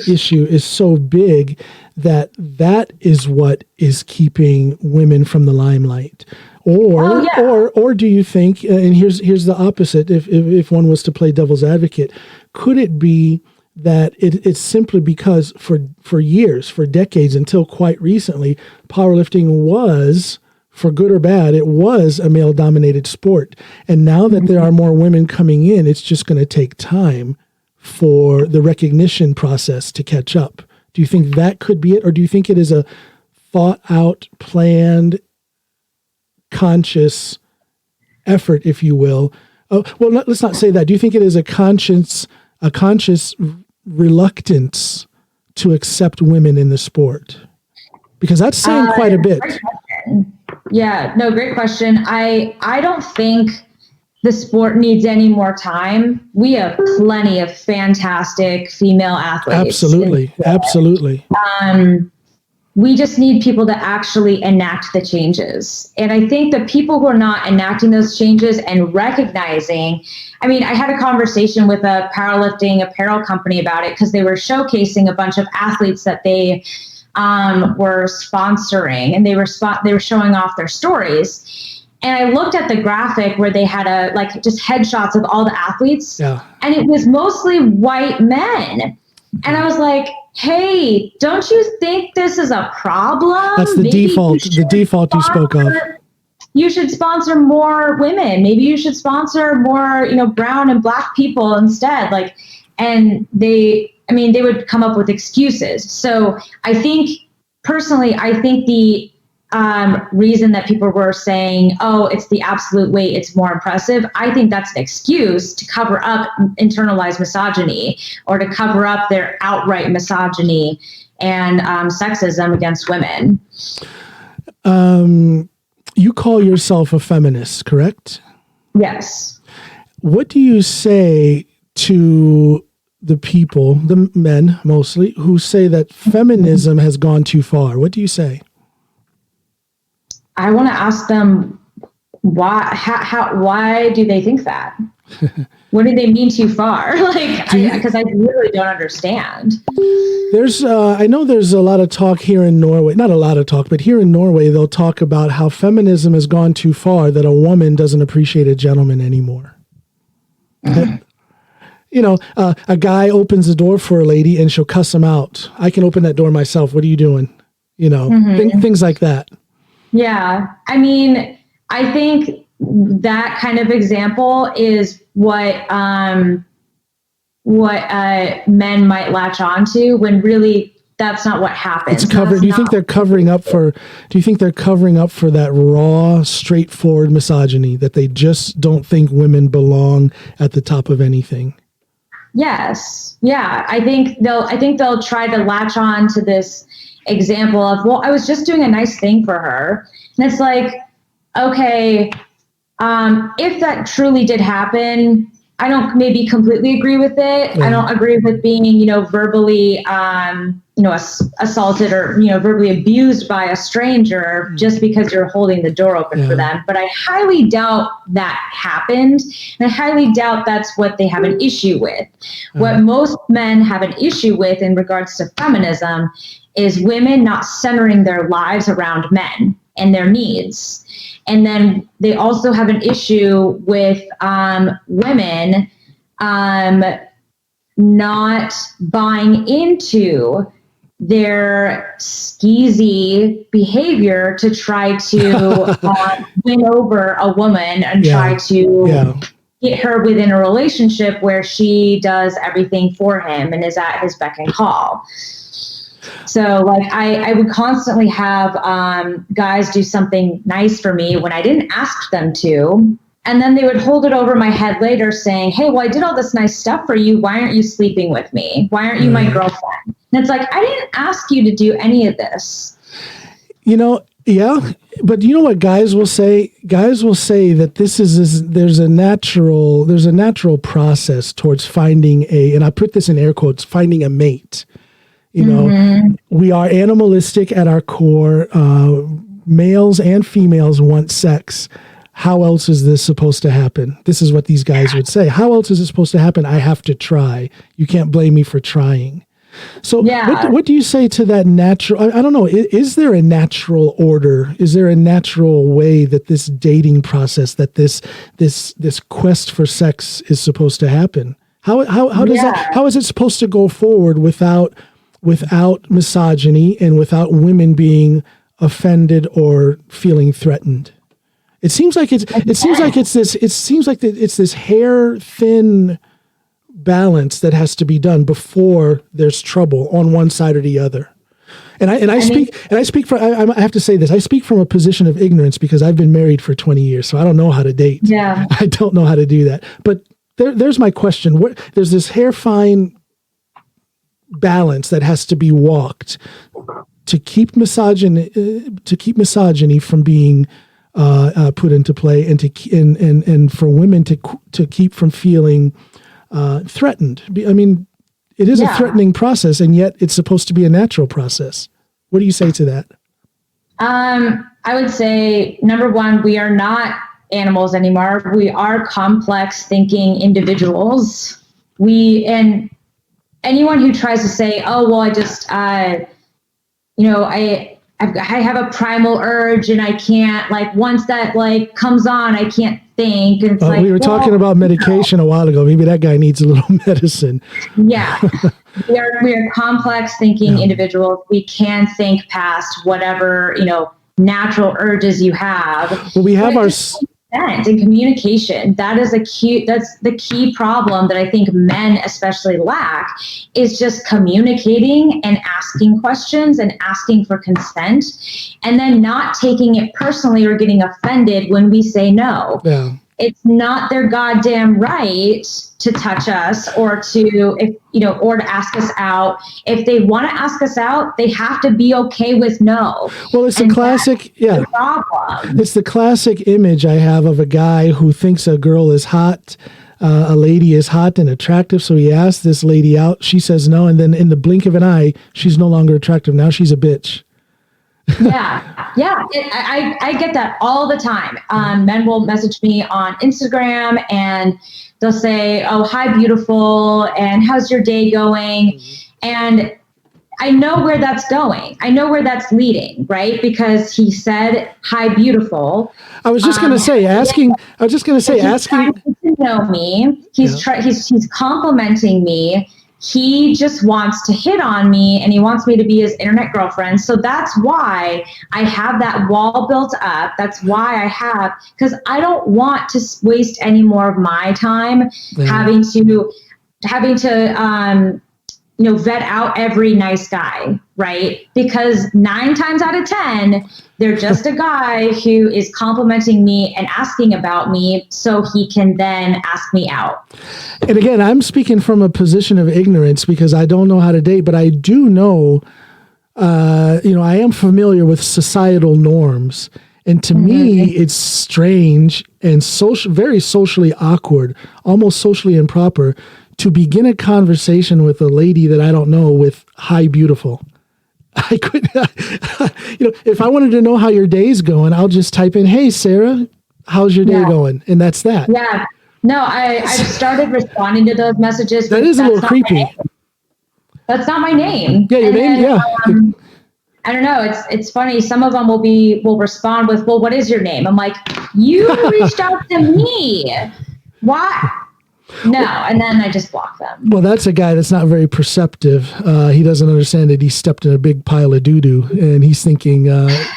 issue is so big that is what is keeping women from the limelight? Or do you think, and here's the opposite, if one was to play devil's advocate, could it be that it's simply because for years, for decades, until quite recently, powerlifting was, for good or bad, it was a male-dominated sport. And now that there are more women coming in, it's just going to take time for the recognition process to catch up. Do you think that could be it? Or do you think it is a thought-out, planned, conscious effort, if you will? Let's not say that. Do you think it is a conscious reluctance to accept women in the sport? Because that's saying quite a bit. Yeah, no, great question. I don't think the sport needs any more time. We have plenty of fantastic female athletes. Absolutely. We just need people to actually enact the changes. And I think the people who are not enacting those changes and recognizing, I mean, I had a conversation with a powerlifting apparel company about it because they were showcasing a bunch of athletes that they were sponsoring, and they were showing off their stories. And I looked at the graphic where they had just headshots of all the athletes, and it was mostly white men. And I was like, hey, don't you think this is a problem? That's the default you spoke of. You should sponsor more women. Maybe you should sponsor more, brown and black people instead. And they would come up with excuses. So I think the reason that people were saying, oh, it's the absolute weight, it's more impressive, I think that's an excuse to cover up internalized misogyny or to cover up their outright misogyny and sexism against women. You call yourself a feminist, correct? Yes. What do you say to the people, the men mostly, who say that feminism has gone too far? What do you say? I want to ask them why do they think that? What do they mean too far? Because I really don't understand. I know there's a lot of talk here in Norway, not a lot of talk, but here in Norway, they'll talk about how feminism has gone too far, that a woman doesn't appreciate a gentleman anymore. A guy opens the door for a lady and she'll cuss him out. I can open that door myself. What are you doing? Things like that. Yeah. I mean, I think that kind of example is what men might latch on to when really that's not what happens. It's covered. Do you think they're covering up for that raw, straightforward misogyny, that they just don't think women belong at the top of anything? Yes. Yeah. I think they'll try to latch on to this example of, well, I was just doing a nice thing for her. And it's like, okay, if that truly did happen, I don't maybe completely agree with it. I don't agree with being, verbally, assaulted or, verbally abused by a stranger just because you're holding the door open for them. But I highly doubt that happened. And I highly doubt that's what they have an issue with. What most men have an issue with in regards to feminism is women not centering their lives around men and their needs. And then they also have an issue with women not buying into their skeezy behavior to try to win over a woman and try to get her within a relationship where she does everything for him and is at his beck and call. So like I would constantly have guys do something nice for me when I didn't ask them to. And then they would hold it over my head later saying, hey, well, I did all this nice stuff for you. Why aren't you sleeping with me? Why aren't you my girlfriend? And it's like, I didn't ask you to do any of this. You know, yeah. But you know what guys will say? Guys will say that there's a natural process towards finding and I put this in air quotes, finding a mate. You know, we are animalistic at our core. Males and females want sex. How else is this supposed to happen? This is what these guys would say. How else is it supposed to happen? I have to try. You can't blame me for trying. So what do you say to that natural? I don't know. Is there a natural order? Is there a natural way that this dating process, that this quest for sex is supposed to happen? How is it supposed to go forward without misogyny and without women being offended or feeling threatened? It seems like it's this hair thin balance that has to be done before there's trouble on one side or the other. And I have to say this. I speak from a position of ignorance because I've been married for 20 years, so I don't know how to date. Yeah. I don't know how to do that. But there's my question. There's this hair fine balance that has to be walked to keep misogyny from being put into play, and for women to keep from feeling threatened. I mean, it is a threatening process, and yet it's supposed to be a natural process. What do you say to that? I would say, number one, we are not animals anymore. We are complex thinking individuals. And anyone who tries to say, oh, well, I have a primal urge and I can't, like, once that like comes on, I can't think. And it's we were talking about medication a while ago. Maybe that guy needs a little medicine. Yeah. we are complex thinking individuals. We can think past whatever, natural urges you have. Well, we have our consent and communication. That's the key problem that I think men especially lack, is just communicating and asking questions and asking for consent, and then not taking it personally or getting offended when we say no. Yeah. It's not their goddamn right to touch us or to ask us out. If they want to ask us out, they have to be okay with no. Well, it's the classic, problem. It's the classic image I have of a guy who thinks a girl is hot, a lady is hot and attractive, so he asks this lady out. She says no, and then in the blink of an eye, she's no longer attractive. Now she's a bitch. I get that all the time. Men will message me on Instagram and they'll say, oh, hi, beautiful, and how's your day going? And I know where that's going. I know where that's leading, right? Because he said, hi, beautiful. I was just going to say, asking. He's trying to know me. He's complimenting me. He just wants to hit on me and he wants me to be his internet girlfriend. So that's why I have that wall built up. That's why because I don't want to waste any more of my time having to vet out every nice guy, right? Because 9 times out of 10, they're just a guy who is complimenting me and asking about me so he can then ask me out. And again, I'm speaking from a position of ignorance because I don't know how to date, but I do know, I am familiar with societal norms. And to me, it's strange and very socially awkward, almost socially improper, to begin a conversation with a lady that I don't know with "hi, beautiful." I could, if I wanted to know how your day's going, I'll just type in, "Hey, Sarah, how's your day going?" And that's that. Yeah. No, I've started responding to those messages. That is a little creepy. That's not my name. Yeah, your name. Yeah. I don't know. It's funny. Some of them will respond with, "Well, what is your name?" I'm like, "You reached out to me. Why?" No, and then I just block them. Well, that's a guy that's not very perceptive. He doesn't understand that he stepped in a big pile of doo-doo, and he's thinking,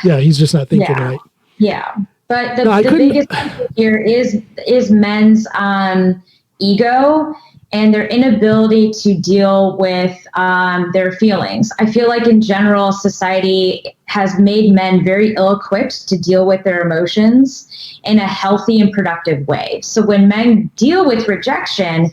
he's just not thinking right. Yeah. But the biggest issue here is men's ego and their inability to deal with their feelings. I feel like in general, society has made men very ill-equipped to deal with their emotions in a healthy and productive way. So when men deal with rejection,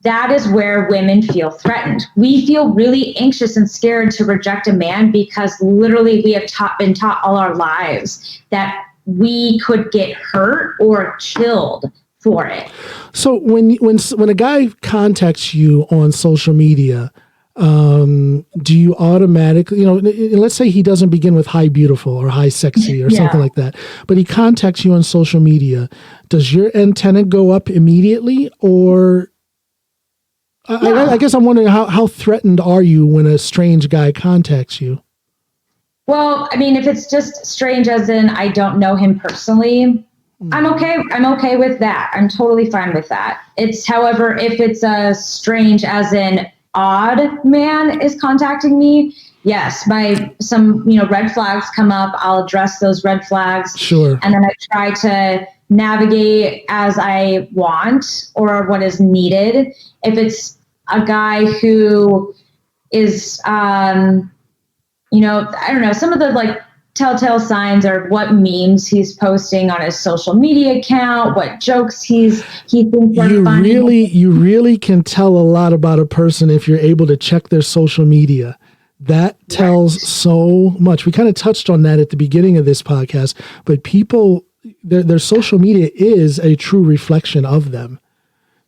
that is where women feel threatened. We feel really anxious and scared to reject a man because literally we have been taught all our lives that we could get hurt or killed for it. So when a guy contacts you on social media, do you automatically, let's say he doesn't begin with hi beautiful or hi sexy or something like that, but he contacts you on social media, does your antenna go up immediately? Or I guess I'm wondering how threatened are you when a strange guy contacts you? Well, I mean, if it's just strange as in I don't know him personally, I'm okay. I'm okay with that. I'm totally fine with that. It's, however, if it's a strange as in odd man is contacting me, yes, some red flags come up. I'll address those red flags. Sure. And then I try to navigate as I want or what is needed. If it's a guy who is, I don't know, some of the telltale signs are what memes he's posting on his social media account, what jokes he thinks are funny. You really can tell a lot about a person if you're able to check their social media. That tells so much. We kind of touched on that at the beginning of this podcast, but people, their social media is a true reflection of them.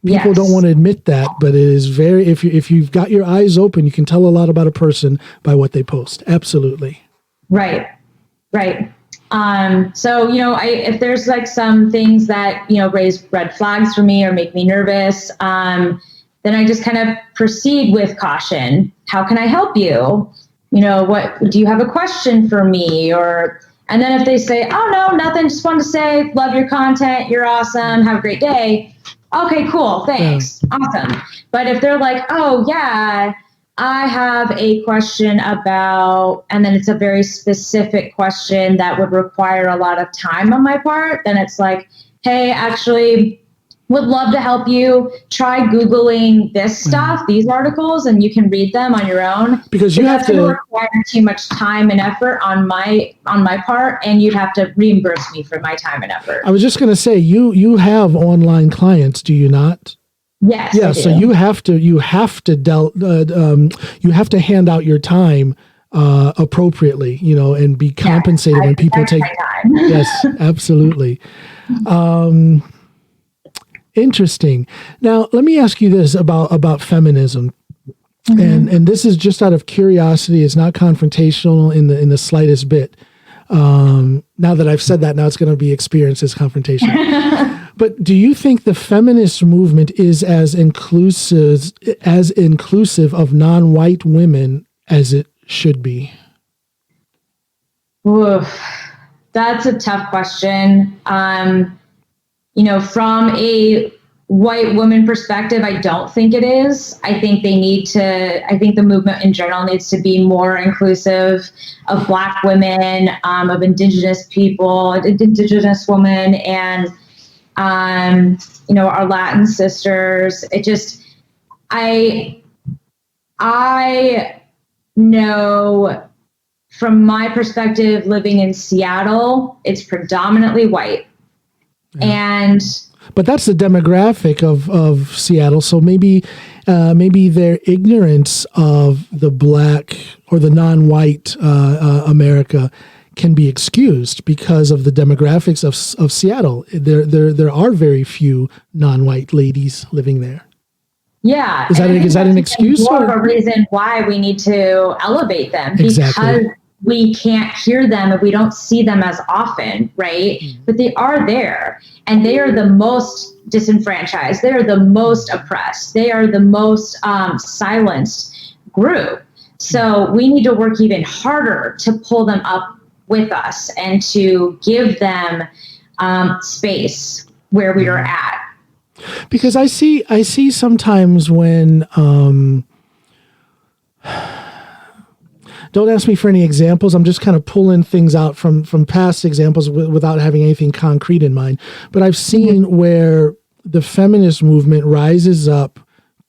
People don't want to admit that, but it is very, if you've got your eyes open, you can tell a lot about a person by what they post. Absolutely. Right. So, if there's some things that, raise red flags for me or make me nervous, then I just kind of proceed with caution. How can I help you? What, do you have a question for me? And then if they say, oh no, nothing, just wanted to say, love your content. You're awesome. Have a great day. Okay, cool. Thanks. Awesome. But if they're like, oh yeah, I have a question about, and then it's a very specific question that would require a lot of time on my part, then it's like, hey, actually would love to help you. Try Googling this stuff, these articles, and you can read them on your own. Because you have to require too much time and effort on my part, and you'd have to reimburse me for my time and effort. I was just going to say, you have online clients, do you not? Yes. Yeah. So you have to hand out your time appropriately, and be compensated when people take. Yes, absolutely. Interesting. Now, let me ask you this about feminism, and this is just out of curiosity. It's not confrontational in the slightest bit. Now that I've said that, now it's going to be experienced as confrontational. But do you think the feminist movement is as inclusive of non-white women as it should be? Oof, that's a tough question. From a white woman perspective, I don't think it is. I think the movement in general needs to be more inclusive of Black women, of Indigenous people, Indigenous women, and our Latin sisters. I know from my perspective, living in Seattle, it's predominantly white. Yeah. But that's the demographic of Seattle. So maybe their ignorance of the Black or the non-white America can be excused because of the demographics of Seattle. There are very few non-white ladies living there. Yeah. Is that an excuse? More of a reason why we need to elevate them. Exactly. Because we can't hear them and we don't see them as often, right? Mm-hmm. But they are there, and they are the most disenfranchised. They are the most oppressed. They are the most silenced group. So we need to work even harder to pull them up with us and to give them space where we are at. Because I see sometimes when don't ask me for any examples. I'm just kind of pulling things out from past examples without having anything concrete in mind. But I've seen where the feminist movement rises up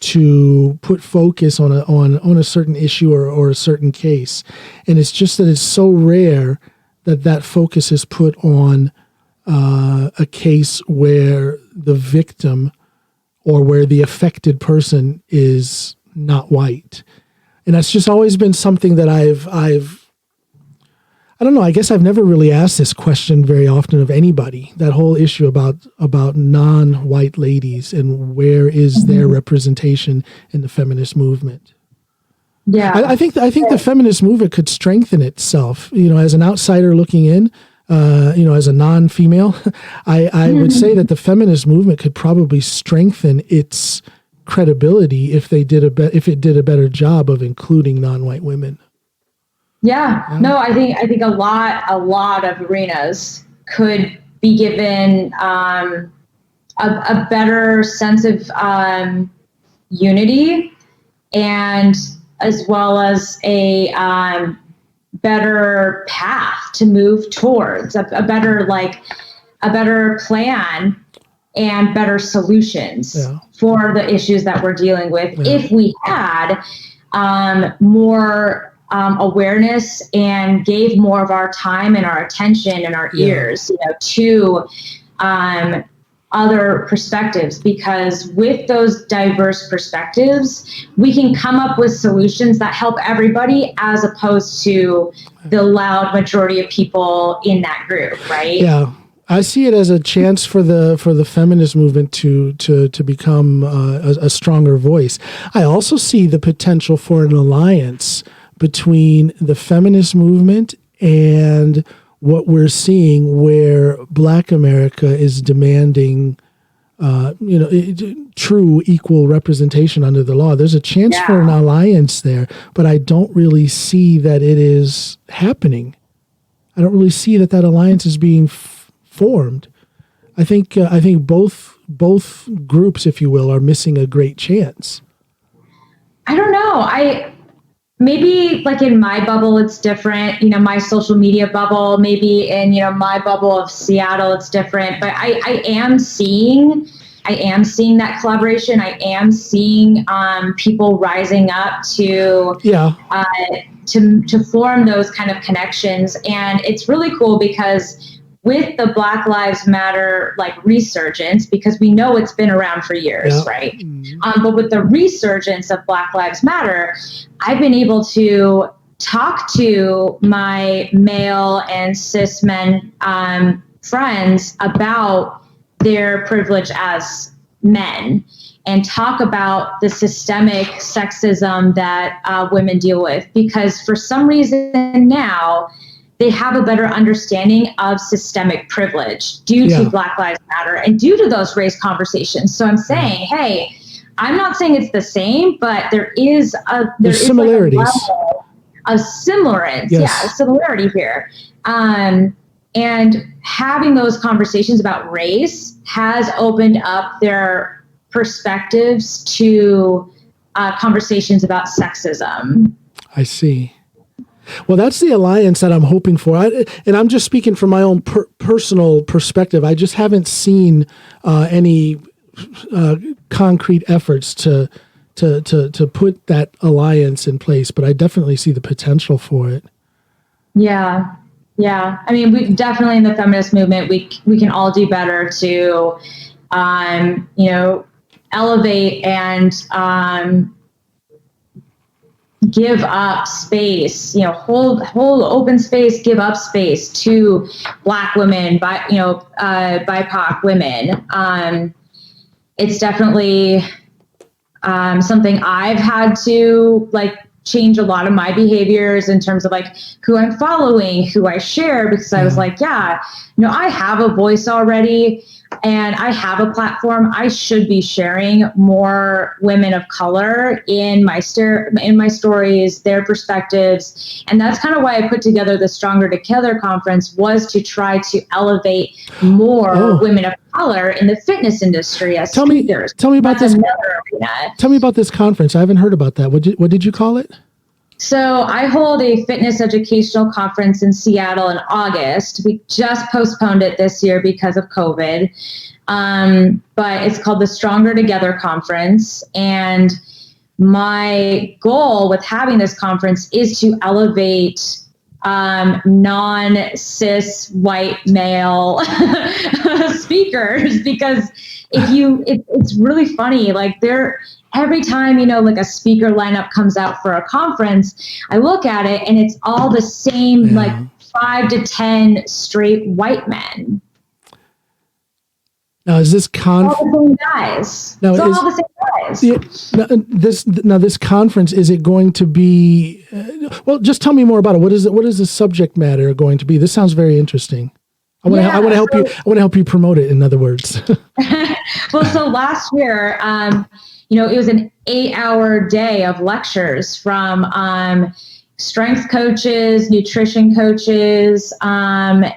to put focus on a certain issue or a certain case, and it's just that it's so rare that focus is put on a case where the victim or where the affected person is not white. And that's just always been something that I don't know, I guess I've never really asked this question very often of anybody, that whole issue about non-white ladies and where is their representation in the feminist movement. Yeah. I think the feminist movement could strengthen itself, as an outsider looking in, as a non-female, I would say that the feminist movement could probably strengthen its credibility if it did a better job of including non-white women. Yeah. No, I think a lot of arenas could be given a better sense of unity, and as well as a better path to move towards a better plan and better solutions for the issues that we're dealing with. If we had more awareness and gave more of our time and our attention and our ears, to other perspectives, because with those diverse perspectives, we can come up with solutions that help everybody, as opposed to the loud majority of people in that group, right? Yeah. I see it as a chance for the feminist movement to become a stronger voice. I also see the potential for an alliance between the feminist movement and what we're seeing, where Black America is demanding, true equal representation under the law. There's a chance for an alliance there, but I don't really see that it is happening. I don't really see that alliance is being formed. I think both groups, if you will, are missing a great chance. I don't know. Maybe like in my bubble, it's different, my social media bubble, maybe in, my bubble of Seattle, it's different, but I am seeing that collaboration. I am seeing people rising up to form those kind of connections. And it's really cool because with the Black Lives Matter resurgence, because we know it's been around for years, right? Mm-hmm. But with the resurgence of Black Lives Matter, I've been able to talk to my male and cis men friends about their privilege as men, and talk about the systemic sexism that women deal with, because for some reason now, they have a better understanding of systemic privilege due to Black Lives Matter and due to those race conversations. So I'm saying, hey, I'm not saying it's the same, but there's similarities, a level of similarity here. And having those conversations about race has opened up their perspectives to conversations about sexism. I see. Well, that's the alliance that I'm hoping for. And I'm just speaking from my own personal perspective. I just haven't seen any concrete efforts to put that alliance in place, but I definitely see the potential for it. Yeah. I mean, we definitely, in the feminist movement, we can all do better to, elevate and give up space, hold open space, give up space to Black women, BIPOC women. It's definitely something I've had to change a lot of my behaviors in terms of who I'm following, who I share, because I was I have a voice already. and I have a platform. I should be sharing more women of color in my stories, their perspectives. And that's kind of why I put together the Stronger Together conference, was to try to elevate more women of color in the fitness industry as speakers. Tell me about this. Tell me about this conference. I haven't heard about that. What did you call it? So I hold a fitness educational conference in Seattle in August. We just postponed it this year because of COVID. But it's called the Stronger Together Conference. And my goal with having this conference is to elevate non-cis white male speakers, because it's really funny. Like, every time, like a speaker lineup comes out for a conference, I look at it and it's all the same, like 5 to 10 straight white men. Now, is this all the same guys? All the same guys. This conference, is it going to be? Well, just tell me more about it. What is the subject matter going to be? This sounds very interesting. I want to help you. I want to help you promote it. In other words. Well, so last year, it was an 8-hour day of lectures from strength coaches, nutrition coaches, and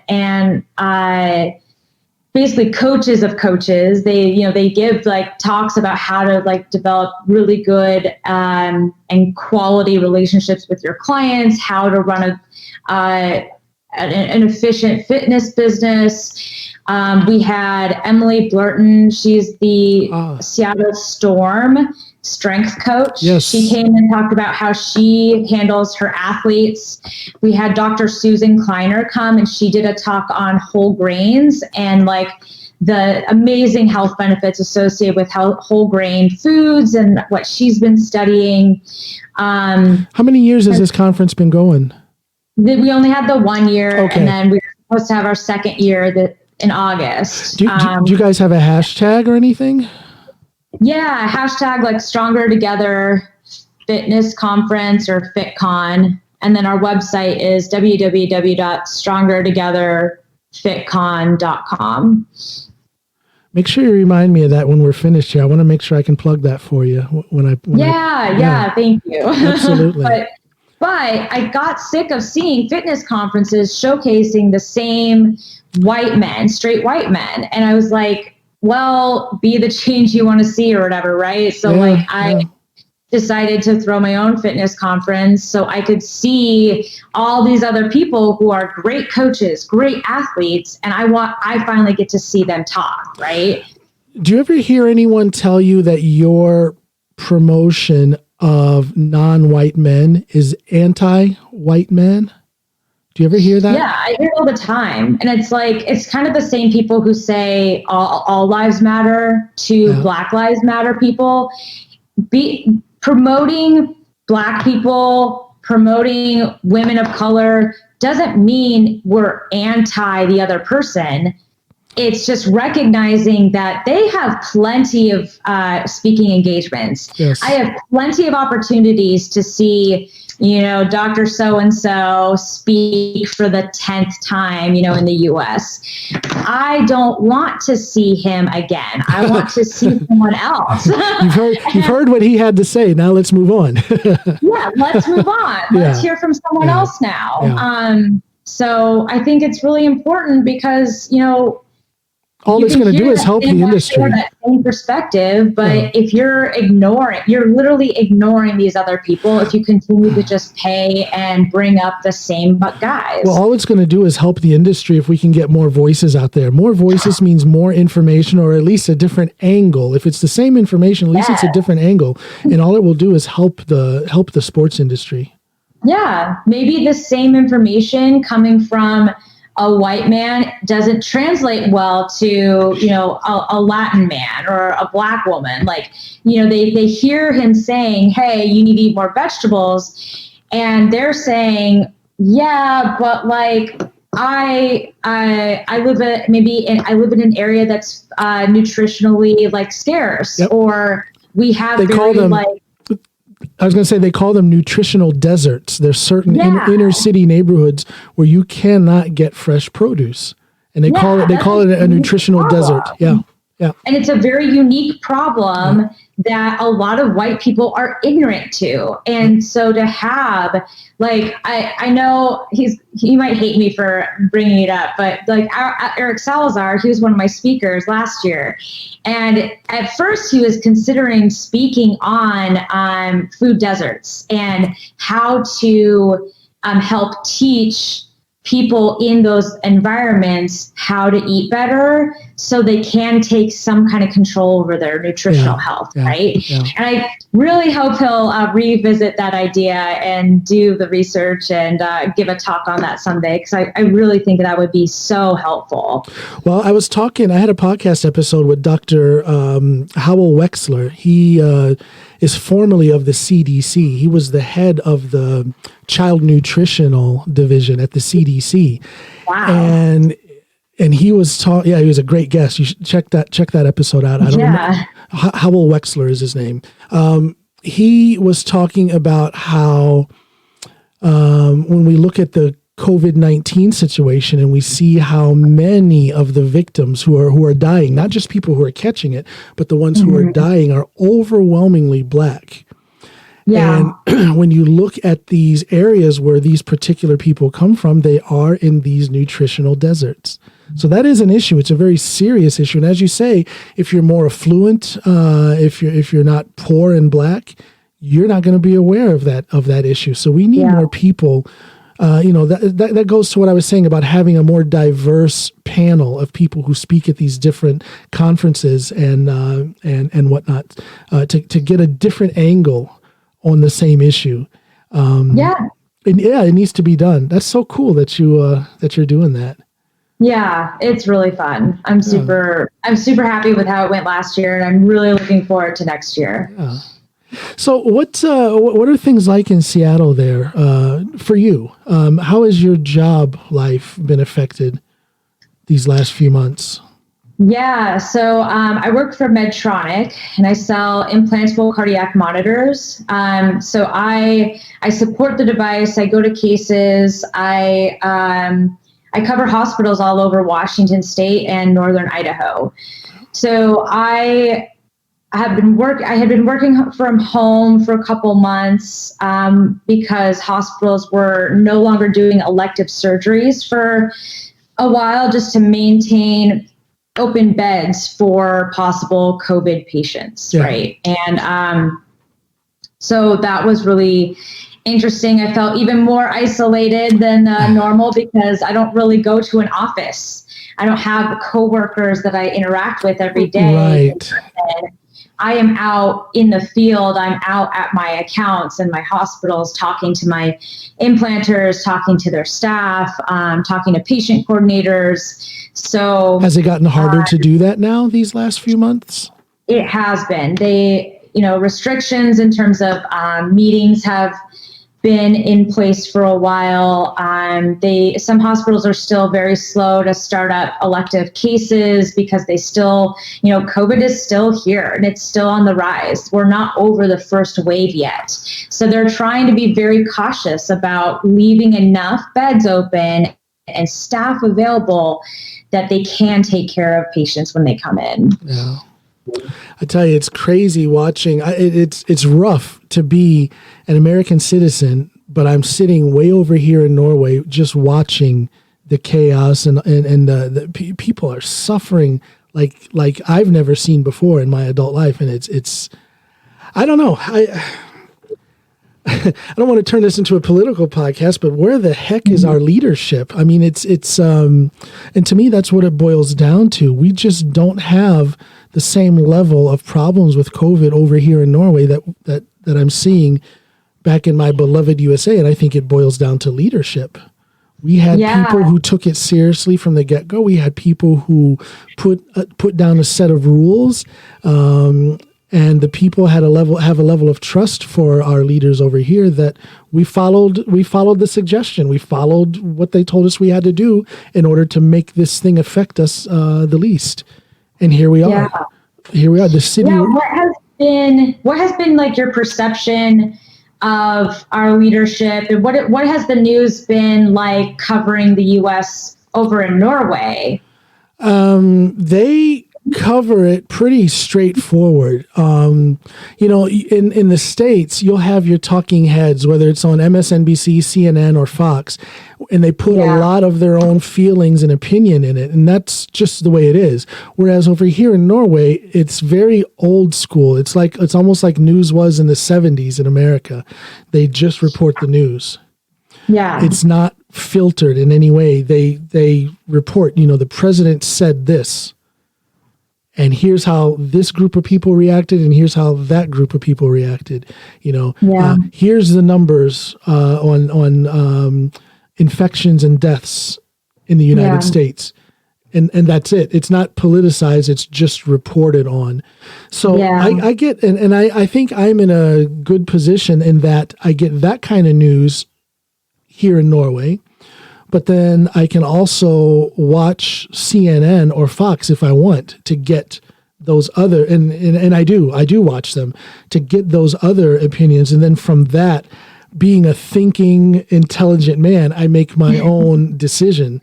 basically coaches of coaches. They give like talks about how to like develop really good and quality relationships with your clients, how to run an efficient fitness business. We had Emily Blurton. She's the Seattle Storm strength coach. Yes. She came and talked about how she handles her athletes. We had Dr. Susan Kleiner come, and she did a talk on whole grains and like the amazing health benefits associated with whole grain foods and what she's been studying. How many years has this conference been going? We only had the 1 year, and then we were supposed to have our second year in August. Do you guys have a hashtag or anything? Yeah, hashtag like Stronger Together Fitness Conference or FitCon. And then our website is www.strongertogetherfitcon.com. Make sure you remind me of that when we're finished here. I want to make sure I can plug that for you when I thank you. Absolutely. But I got sick of seeing fitness conferences showcasing the same white men, straight white men. And I was like, well, be the change you want to see or whatever, right? So I decided to throw my own fitness conference so I could see all these other people who are great coaches, great athletes, and I finally get to see them talk, right? Do you ever hear anyone tell you that your promotion of non-white men is anti-white men? Do you ever hear that? Yeah, I hear it all the time. And it's like, it's kind of the same people who say all lives matter to Black Lives Matter people. Promoting Black people, promoting women of color doesn't mean we're anti the other person. It's just recognizing that they have plenty of speaking engagements. Yes. I have plenty of opportunities to see, Dr. So-and-so speak for the 10th time, in the US. I don't want to see him again. I want to see someone else. You've heard what he had to say. Now let's move on. Yeah, let's move on. Let's hear from someone else now. Yeah. So I think it's really important because, all it's going to do is help the industry. That same perspective, but if you're literally ignoring these other people if you continue to just pay and bring up the same guys. Well, all it's going to do is help the industry if we can get more voices out there. More voices means more information, or at least a different angle. If it's the same information, at least it's a different angle, and all it will do is help the sports industry. Yeah, maybe the same information coming from a white man doesn't translate well to, a Latin man or a Black woman. Like, they hear him saying, hey, you need to eat more vegetables. And they're saying, yeah, but like, I live in an area that's nutritionally like scarce, or we have I was going to say they call them nutritional deserts. There's certain inner city neighborhoods where you cannot get fresh produce. And they call it a nutritional desert. Yeah. Yeah. And it's a very unique problem that a lot of white people are ignorant to. And so to have, like, I know he might hate me for bringing it up, but like Eric Salazar, he was one of my speakers last year. And at first he was considering speaking on food deserts and how to help teach people in those environments how to eat better so they can take some kind of control over their nutritional health, right? Yeah. And I really hope he'll revisit that idea and do the research and give a talk on that someday, because I really think that would be so helpful. Well, I had a podcast episode with Dr. Howell Wexler. He is formerly of the CDC. He was the head of the child nutritional division at the CDC. Wow. And he was he was a great guest. You should check that episode out. I don't know. Howell Wexler is his name. He was talking about how when we look at the COVID-19 situation and we see how many of the victims who are dying, not just people who are catching it, but the ones who are dying are overwhelmingly Black. Yeah. And when you look at these areas where these particular people come from, they are in these nutritional deserts. So that is an issue. It's a very serious issue. And as you say, if you're more affluent, if you're not poor and Black, you're not going to be aware of that issue. So we need more people. That goes to what I was saying about having a more diverse panel of people who speak at these different conferences and whatnot, to get a different angle on the same issue. And it needs to be done. That's so cool that you're doing that. Yeah, it's really fun. I'm super happy with how it went last year, and I'm really looking forward to next year. Yeah. So what are things like in Seattle there for you? How has your job life been affected these last few months? Yeah, so I work for Medtronic, and I sell implantable cardiac monitors. So I support the device. I go to cases. I cover hospitals all over Washington State and northern Idaho. So I had been working from home for a couple months because hospitals were no longer doing elective surgeries for a while, just to maintain open beds for possible COVID patients, right? And so that was really interesting. I felt even more isolated than normal because I don't really go to an office. I don't have coworkers that I interact with every day. Right. I am out in the field. I'm out at my accounts and my hospitals, talking to my implanters, talking to their staff, talking to patient coordinators. So has it gotten harder to do that now these last few months? It has been. Restrictions in terms of meetings have been in place for a while. Some hospitals are still very slow to start up elective cases because they still, COVID is still here and it's still on the rise. We're not over the first wave yet. So they're trying to be very cautious about leaving enough beds open and staff available that they can take care of patients when they come in. Yeah. I tell you, it's crazy watching. It's rough to be an American citizen, but I'm sitting way over here in Norway just watching the chaos and the people are suffering like I've never seen before in my adult life. And it's I don't know. I don't want to turn this into a political podcast, but where the heck is our leadership? I mean, it's and to me, that's what it boils down to. We just don't have the same level of problems with COVID over here in Norway that I'm seeing back in my beloved USA. And I think it boils down to leadership. We had people who took it seriously from the get-go. We had people who put down a set of rules, and the people have a level of trust for our leaders over here that we followed the suggestion. We followed what they told us we had to do in order to make this thing affect us the least. And here we are. Here we are. The city. Yeah, what has been like your perception of our leadership, and what has the news been like covering the U.S. over in Norway? They cover it pretty straightforward. In the States, you'll have your talking heads, whether it's on MSNBC, CNN, or Fox, and they put a lot of their own feelings and opinion in it. And that's just the way it is. Whereas over here in Norway, it's very old school. It's almost like news was in the 70s in America. They just report the news. Yeah. It's not filtered in any way. They report, the president said this, and here's how this group of people reacted, and here's how that group of people reacted. Here's the numbers on infections and deaths in the United States. And that's it. It's not politicized. It's just reported on. So I get, and I think I'm in a good position in that I get that kind of news here in Norway, but then I can also watch CNN or Fox if I want to get those other, and I do watch them to get those other opinions. And then from that, being a thinking, intelligent man, I make my own decision.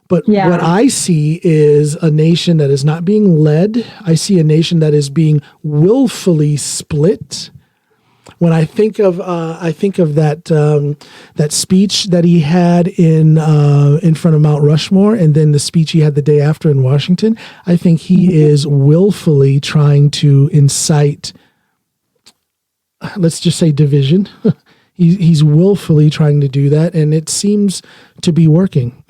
But what I see is a nation that is not being led. I see a nation that is being willfully split. When I think of that speech that he had in front of Mount Rushmore, and then the speech he had the day after in Washington, I think he is willfully trying to incite, let's just say, division. He's willfully trying to do that, and it seems to be working.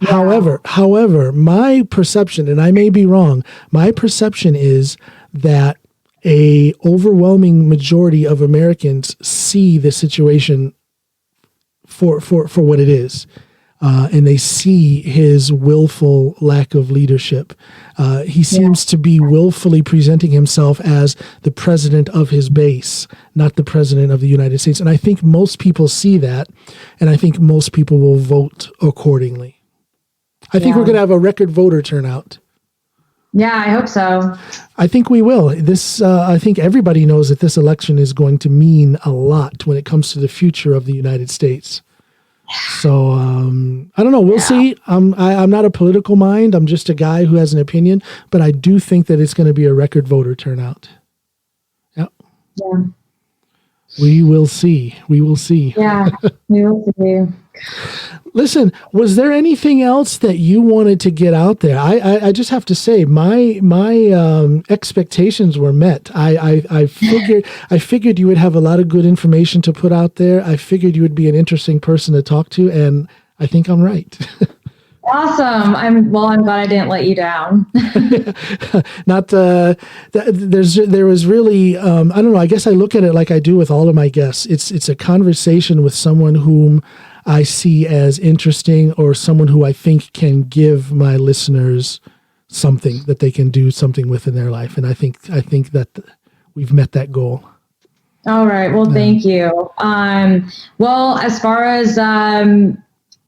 However, my perception, and I may be wrong, my perception is that a overwhelming majority of Americans see the situation for what it is. And they see his willful lack of leadership. He seems to be willfully presenting himself as the president of his base, not the president of the United States. And I think most people see that, and I think most people will vote accordingly. I think we're going to have a record voter turnout. Yeah, I hope so. I think we will. I think everybody knows that this election is going to mean a lot when it comes to the future of the United States. So I don't know. We'll see. I'm not a political mind. I'm just a guy who has an opinion. But I do think that it's going to be a record voter turnout. Yeah. We will see. We will see. Yeah, we will see. Listen, was there anything else that you wanted to get out there? I just have to say my expectations were met. I figured you would have a lot of good information to put out there. I figured you would be an interesting person to talk to, and I think I'm right. Awesome. I'm glad I didn't let you down. Not there was really I don't know. I guess I look at it like I do with all of my guests. It's a conversation with someone whom I see as interesting, or someone who I think can give my listeners something that they can do something with in their life. And I think that we've met that goal. All right. Well, thank you. Well, as far as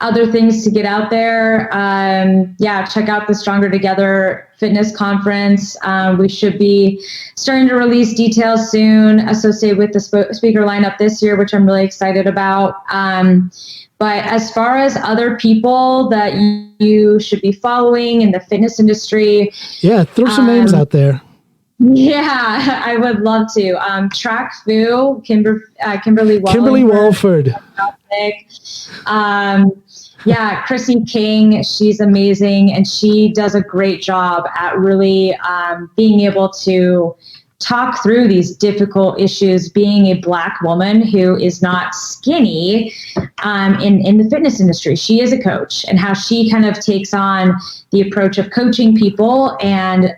other things to get out there, check out the Stronger Together Fitness Conference. We should be starting to release details soon associated with the speaker lineup this year, which I'm really excited about. But as far as other people that you should be following in the fitness industry, throw some names out there. Yeah, I would love to. Track Fu, Kimberly Walford. Chrissy King, she's amazing, and she does a great job at really being able to talk through these difficult issues, being a Black woman who is not skinny in the fitness industry. She is a coach, and how she kind of takes on the approach of coaching people and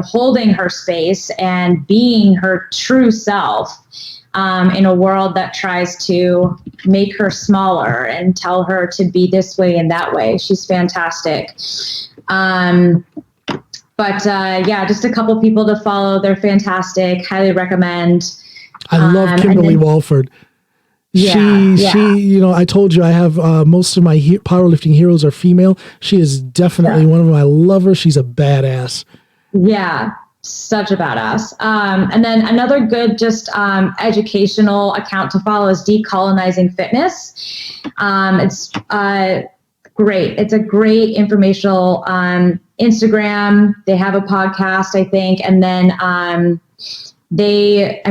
holding her space and being her true self in a world that tries to make her smaller and tell her to be this way and that way. She's fantastic. Just a couple people to follow. They're fantastic. Highly recommend. I love Kimberly Walford. She, I told you I have most of my powerlifting heroes are female. She is definitely one of them. I love her. She's a badass. Yeah, such a badass. And then another good educational account to follow is Decolonizing Fitness. It's great. It's a great informational Instagram. They have a podcast, I think. And then they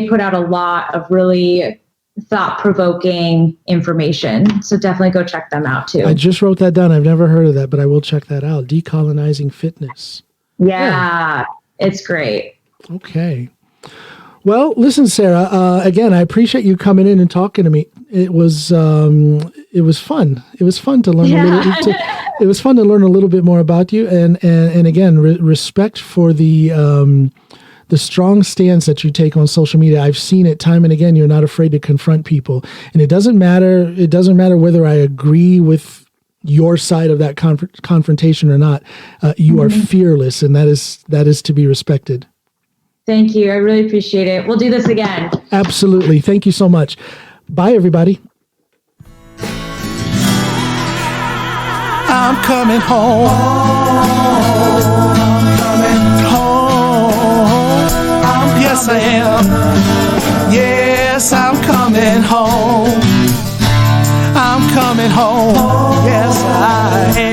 put out a lot of really thought-provoking information. So definitely go check them out too. I just wrote that down. I've never heard of that, but I will check that out. Decolonizing Fitness. Yeah. It's great. Okay. Well, listen, Sarah, again, I appreciate you coming in and talking to me. It was fun. It was fun to learn it was fun to learn a little bit more about you. And again, respect for the strong stance that you take on social media. I've seen it time and again. You're not afraid to confront people, and it doesn't matter. It doesn't matter whether I agree with your side of that confrontation or not. You are fearless, and that is to be respected. Thank you. I really appreciate it. We'll do this again. Absolutely. Thank you so much. Bye, everybody. I'm coming home. I'm coming home. Yes, I am. Yes, I'm coming home. I'm coming home. Yes, I am.